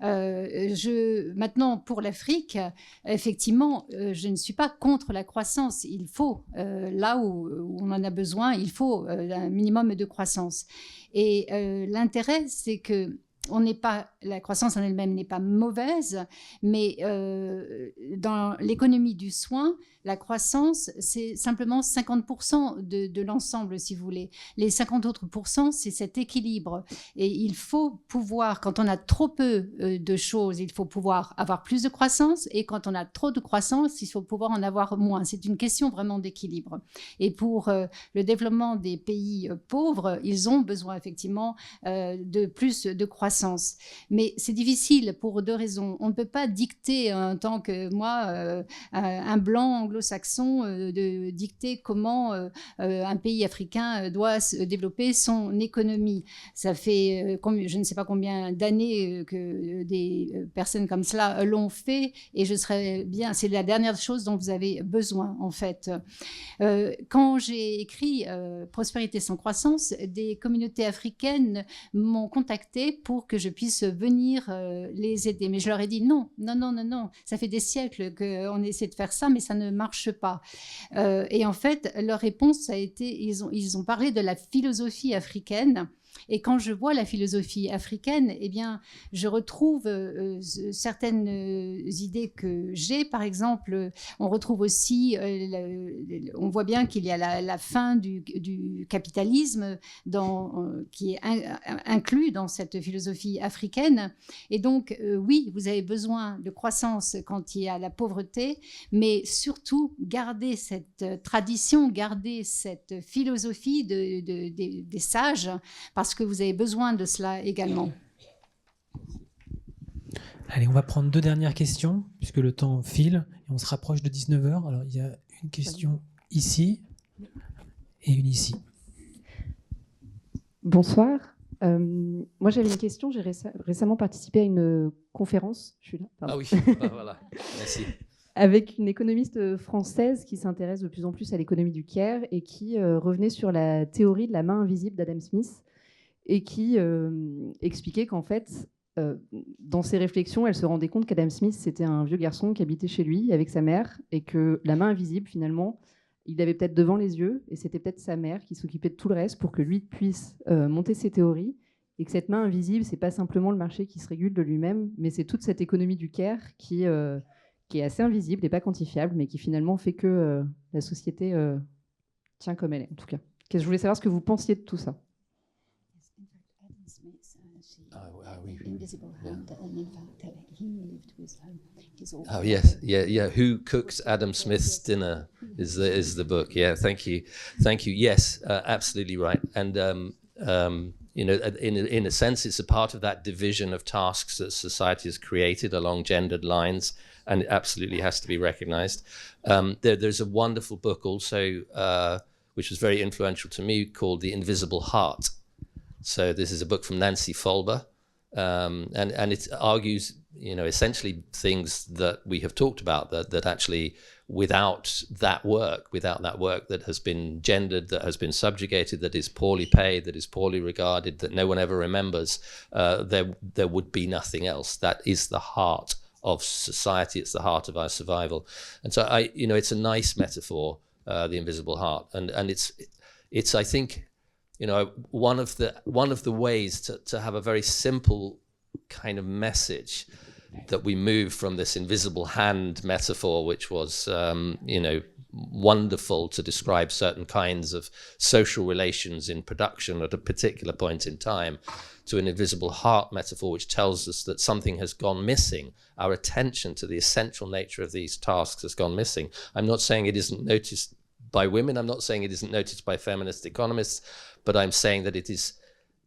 Maintenant, pour l'Afrique, effectivement, je ne suis pas contre la croissance. Il faut, là où on en a besoin, il faut un minimum de croissance. Et l'intérêt, c'est que la croissance en elle-même n'est pas mauvaise, mais dans l'économie du soin, la croissance, c'est simplement 50% de l'ensemble, si vous voulez. Les 50 autres %, c'est cet équilibre. Et il faut pouvoir, quand on a trop peu de choses, il faut pouvoir avoir plus de croissance. Et quand on a trop de croissance, il faut pouvoir en avoir moins. C'est une question vraiment d'équilibre. Et pour le développement des pays pauvres, ils ont besoin effectivement de plus de croissance. Mais c'est difficile pour deux raisons. On ne peut pas dicter, en tant que moi, un blanc anglo-saxon, de dicter comment un pays africain doit développer son économie. Ça fait je ne sais pas combien d'années que des personnes comme cela l'ont fait, et je serais bien, c'est la dernière chose dont vous avez besoin en fait. Quand j'ai écrit Prospérité sans croissance, des communautés africaines m'ont contacté pour que je puisse venir les aider. Mais je leur ai dit non, ça fait des siècles qu'on essaie de faire ça, mais ça ne marche pas. Et en fait, leur réponse a été, ils ont parlé de la philosophie africaine. Et quand je vois la philosophie africaine, eh bien, je retrouve certaines idées que j'ai. Par exemple, on retrouve aussi, on voit bien qu'il y a la fin du capitalisme qui est inclus dans cette philosophie africaine. Et donc, oui, vous avez besoin de croissance quand il y a la pauvreté, mais surtout, garder cette tradition, garder cette philosophie des sages, parce que vous avez besoin de cela également. Allez, on va prendre deux dernières questions, puisque le temps file, et on se rapproche de 19h. Alors, il y a une question ici, et une ici. Bonsoir. Moi, j'avais une question. J'ai récemment participé à une conférence. Je suis là. Pardon. Ah oui, voilà, merci. Avec une économiste française qui s'intéresse de plus en plus à l'économie du care et qui revenait sur la théorie de la main invisible d'Adam Smith, et qui expliquait qu'en fait, dans ses réflexions, elle se rendait compte qu'Adam Smith, c'était un vieux garçon qui habitait chez lui avec sa mère, et que la main invisible, finalement, il l'avait peut-être devant les yeux, et c'était peut-être sa mère qui s'occupait de tout le reste pour que lui puisse monter ses théories, et que cette main invisible, c'est pas simplement le marché qui se régule de lui-même, mais c'est toute cette économie du care qui est assez invisible et pas quantifiable, mais qui finalement fait que la société tient comme elle est, en tout cas. Je voulais savoir ce que vous pensiez de tout ça. invisible hand, and in fact, he lived with his old. Oh yes, yeah. Who Cooked Adam Smith's Dinner is the book. Yeah, thank you. Yes, absolutely right. And in a sense, it's a part of that division of tasks that society has created along gendered lines, and it absolutely has to be recognised. There's a wonderful book also, which was very influential to me, called The Invisible Heart. So this is a book from Nancy Folber, and it argues, essentially things that we have talked about, that actually without that work that has been gendered, that has been subjugated, that is poorly paid, that is poorly regarded, that no one ever remembers, there would be nothing else. That is the heart of society. It's the heart of our survival. And so it's a nice metaphor, the invisible heart, and it's I think, one of the ways to have a very simple kind of message, that we move from this invisible hand metaphor, which was, wonderful to describe certain kinds of social relations in production at a particular point in time, to an invisible heart metaphor, which tells us that something has gone missing. Our attention to the essential nature of these tasks has gone missing. I'm not saying it isn't noticed by women. I'm not saying it isn't noticed by feminist economists, but I'm saying that it is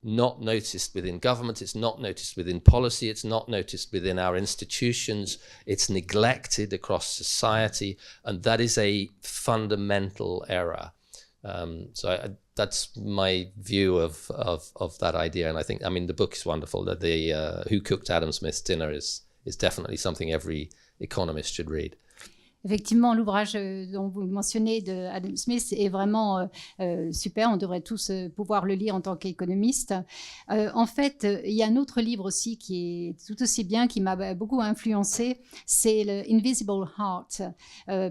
not noticed within government, it's not noticed within policy, it's not noticed within our institutions, it's neglected across society, and that is a fundamental error. That's my view of that idea, and I think, the book is wonderful. That the Who Cooked Adam Smith's Dinner is definitely something every economist should read. Effectivement, l'ouvrage dont vous mentionnez de Adam Smith est vraiment super. On devrait tous pouvoir le lire en tant qu'économiste. En fait, il y a un autre livre aussi qui est tout aussi bien, qui m'a beaucoup influencé. C'est le Invisible Heart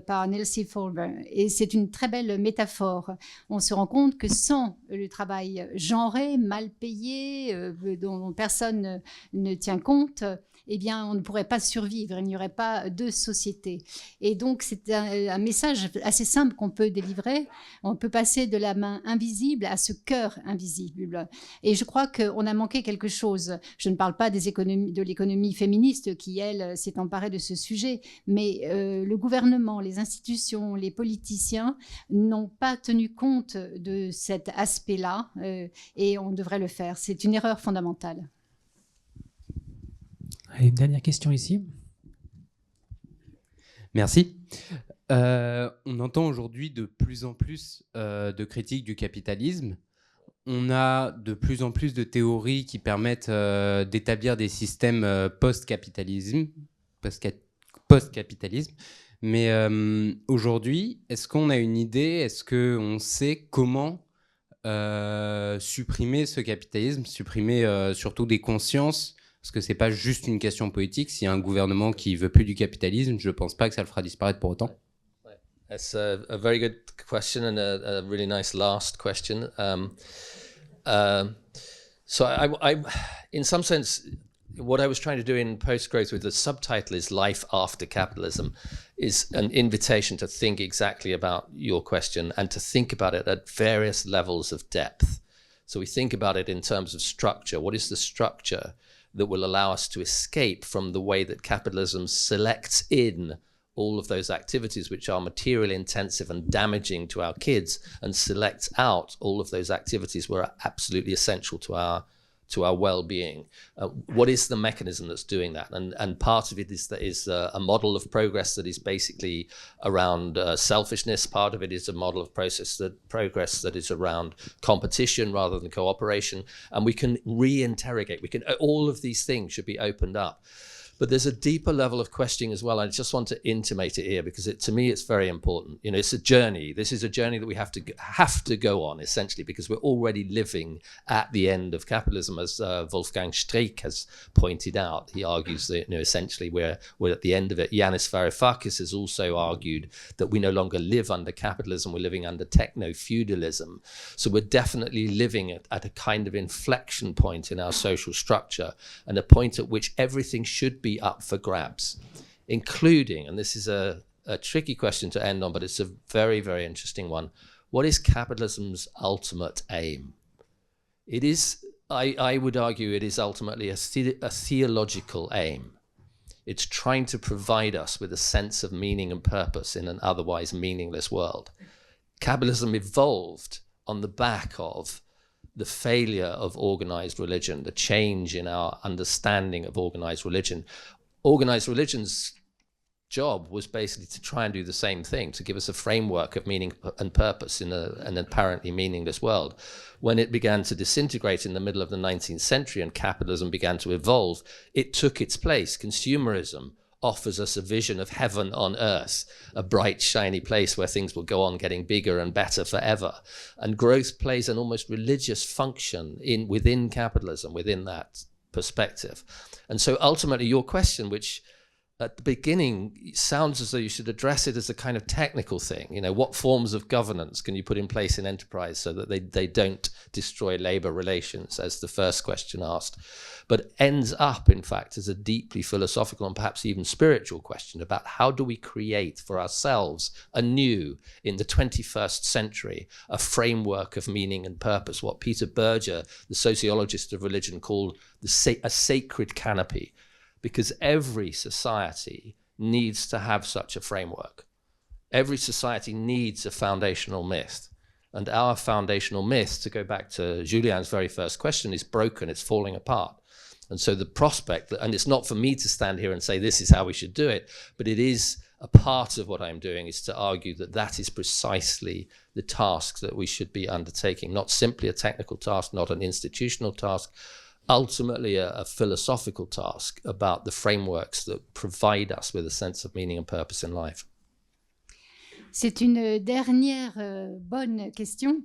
par Nancy Folber. Et c'est une très belle métaphore. On se rend compte que sans le travail genré, mal payé, dont personne ne tient compte, eh bien, on ne pourrait pas survivre, il n'y aurait pas de société. Et donc, c'est un message assez simple qu'on peut délivrer. On peut passer de la main invisible à ce cœur invisible. Et je crois qu'on a manqué quelque chose. Je ne parle pas de l'économie féministe qui, elle, s'est emparée de ce sujet, mais le gouvernement, les institutions, les politiciens n'ont pas tenu compte de cet aspect-là, et on devrait le faire. C'est une erreur fondamentale. Une dernière question ici. Merci. On entend aujourd'hui de plus en plus de critiques du capitalisme. On a de plus en plus de théories qui permettent d'établir des systèmes post-capitalisme. Mais aujourd'hui, est-ce qu'on a une idée, est-ce qu'on sait comment supprimer ce capitalisme, supprimer surtout des consciences? Parce que c'est pas juste une question politique. S'il y a un gouvernement qui veut plus du capitalisme, je pense pas que ça le fera disparaître pour autant. That's a very good question, and a really nice last question. So I, in some sense, what I was trying to do in Post-Growth with the subtitle is Life After Capitalism, is an invitation to think exactly about your question and to think about it at various levels of depth. So we think about it in terms of structure. What is the structure that will allow us to escape from the way that capitalism selects in all of those activities which are material intensive and damaging to our kids, and selects out all of those activities which are absolutely essential to our well-being? What is the mechanism that's doing that? And part of it is a model of progress that is basically around selfishness. Part of it is a model of progress that is around competition rather than cooperation. And we can reinterrogate. All of these things should be opened up. But there's a deeper level of questioning as well. I just want to intimate it here because to me it's very important. It's a journey. This is a journey that we have to go on, essentially, because we're already living at the end of capitalism, as Wolfgang Streeck has pointed out. He argues that essentially we're at the end of it. Yanis Varoufakis has also argued that we no longer live under capitalism, we're living under techno-feudalism. So we're definitely living at a kind of inflection point in our social structure, and a point at which everything should be up for grabs, including, and this is a tricky question to end on, but it's a very, very interesting one. What is capitalism's ultimate aim? It is I would argue it is ultimately a theological aim. It's trying to provide us with a sense of meaning and purpose in an otherwise meaningless world. Capitalism evolved on the back of the failure of organized religion, the change in our understanding of organized religion. Organized religion's job was basically to try and do the same thing, to give us a framework of meaning and purpose in an apparently meaningless world. When it began to disintegrate in the middle of the 19th century and capitalism began to evolve, it took its place. Consumerism offers us a vision of heaven on earth, a bright, shiny place where things will go on getting bigger and better forever. And growth plays an almost religious function within capitalism, within that perspective. And so ultimately your question, which at the beginning sounds as though you should address it as a kind of technical thing. You know, what forms of governance can you put in place in enterprise so that they don't destroy labor relations, as the first question asked, but ends up, in fact, as a deeply philosophical and perhaps even spiritual question about how do we create for ourselves anew in the 21st century a framework of meaning and purpose, what Peter Berger, the sociologist of religion, called a sacred canopy. Because every society needs to have such a framework. Every society needs a foundational myth. And our foundational myth, to go back to Julian's very first question, is broken, it's falling apart. And so the prospect, and it's not for me to stand here and say this is how we should do it, but it is a part of what I'm doing is to argue that that is precisely the task that we should be undertaking, not simply a technical task, not an institutional task, ultimately a philosophical task about the frameworks that provide us with a sense of meaning and purpose in life. C'est une dernière bonne question.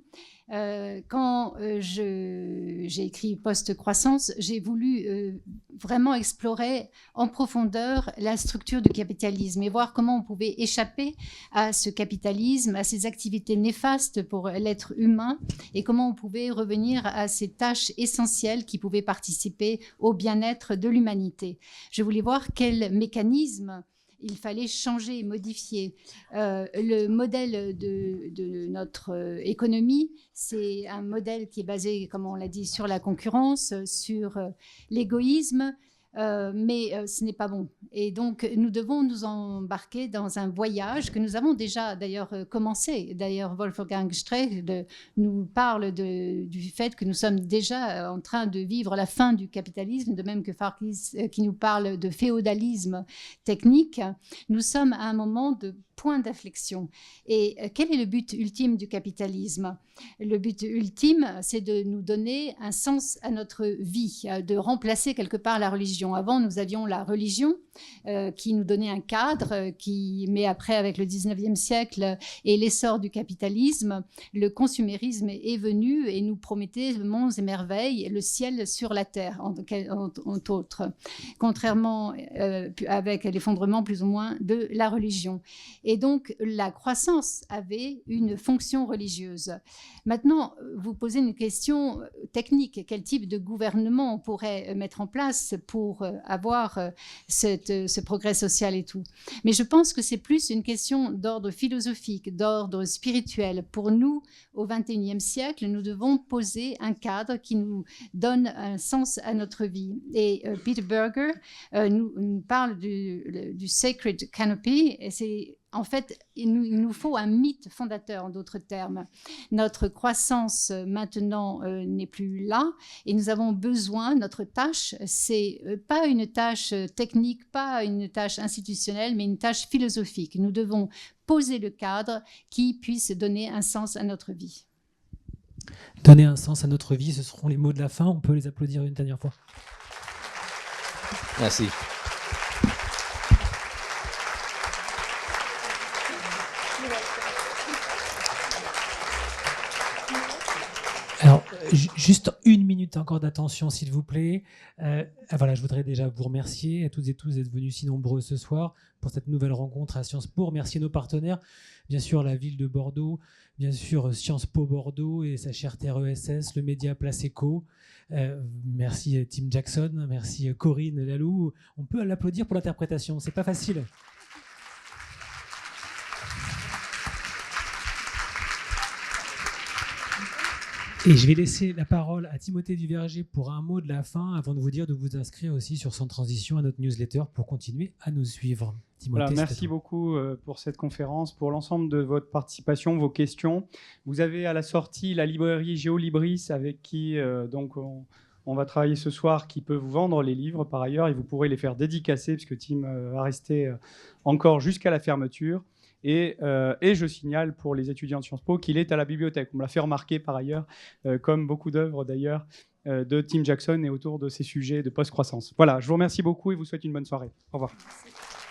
Quand j'ai écrit Post-Croissance, j'ai voulu vraiment explorer en profondeur la structure du capitalisme et voir comment on pouvait échapper à ce capitalisme, à ces activités néfastes pour l'être humain et comment on pouvait revenir à ces tâches essentielles qui pouvaient participer au bien-être de l'humanité. Je voulais voir quel mécanisme il fallait changer et modifier. Le modèle de notre économie, c'est un modèle qui est basé, comme on l'a dit, sur la concurrence, sur l'égoïsme, mais ce n'est pas bon. Et donc, nous devons nous embarquer dans un voyage que nous avons déjà d'ailleurs commencé. D'ailleurs, Wolfgang Streeck nous parle du fait que nous sommes déjà en train de vivre la fin du capitalisme, de même que Farkas qui nous parle de féodalisme technique. Nous sommes à un moment de point d'inflexion. Et quel est le but ultime du capitalisme? Le but ultime, c'est de nous donner un sens à notre vie, de remplacer quelque part la religion. Avant, nous avions la religion qui nous donnait un cadre, mais après, avec le 19e siècle et l'essor du capitalisme, le consumérisme est venu et nous promettait monts et merveilles, le ciel sur la terre, entre autres, contrairement avec l'effondrement plus ou moins de la religion. Et donc, la croissance avait une fonction religieuse. Maintenant, vous posez une question technique. Quel type de gouvernement on pourrait mettre en place pour avoir ce progrès social et tout? Mais je pense que c'est plus une question d'ordre philosophique, d'ordre spirituel. Pour nous, au XXIe siècle, nous devons poser un cadre qui nous donne un sens à notre vie. Et Peter Berger nous parle du Sacred Canopy, et c'est en fait, il nous faut un mythe fondateur, en d'autres termes. Notre croissance maintenant n'est plus là et nous avons besoin, notre tâche, c'est pas une tâche technique, pas une tâche institutionnelle, mais une tâche philosophique. Nous devons poser le cadre qui puisse donner un sens à notre vie. Donner un sens à notre vie, ce seront les mots de la fin. On peut les applaudir une dernière fois. Merci. Alors, juste une minute encore d'attention, s'il vous plaît. Voilà, je voudrais déjà vous remercier à toutes et tous d'être venus si nombreux ce soir pour cette nouvelle rencontre à Sciences Po. Remercier nos partenaires, bien sûr la Ville de Bordeaux, bien sûr Sciences Po Bordeaux et sa chère RESS, le média Placéco. Merci Tim Jackson, merci Corinne Lalou. On peut l'applaudir pour l'interprétation, c'est pas facile. Et je vais laisser la parole à Timothée Duverger pour un mot de la fin, avant de vous dire de vous inscrire aussi sur Sans Transition à notre newsletter pour continuer à nous suivre. Timothée, voilà, merci beaucoup pour cette conférence, pour l'ensemble de votre participation, vos questions. Vous avez à la sortie la librairie Géolibris avec qui on va travailler ce soir, qui peut vous vendre les livres par ailleurs, et vous pourrez les faire dédicacer puisque Tim va rester encore jusqu'à la fermeture. Et je signale pour les étudiants de Sciences Po qu'il est à la bibliothèque. On me l'a fait remarquer par ailleurs, comme beaucoup d'œuvres d'ailleurs, de Tim Jackson et autour de ces sujets de post-croissance. Voilà, je vous remercie beaucoup et vous souhaite une bonne soirée. Au revoir. Merci.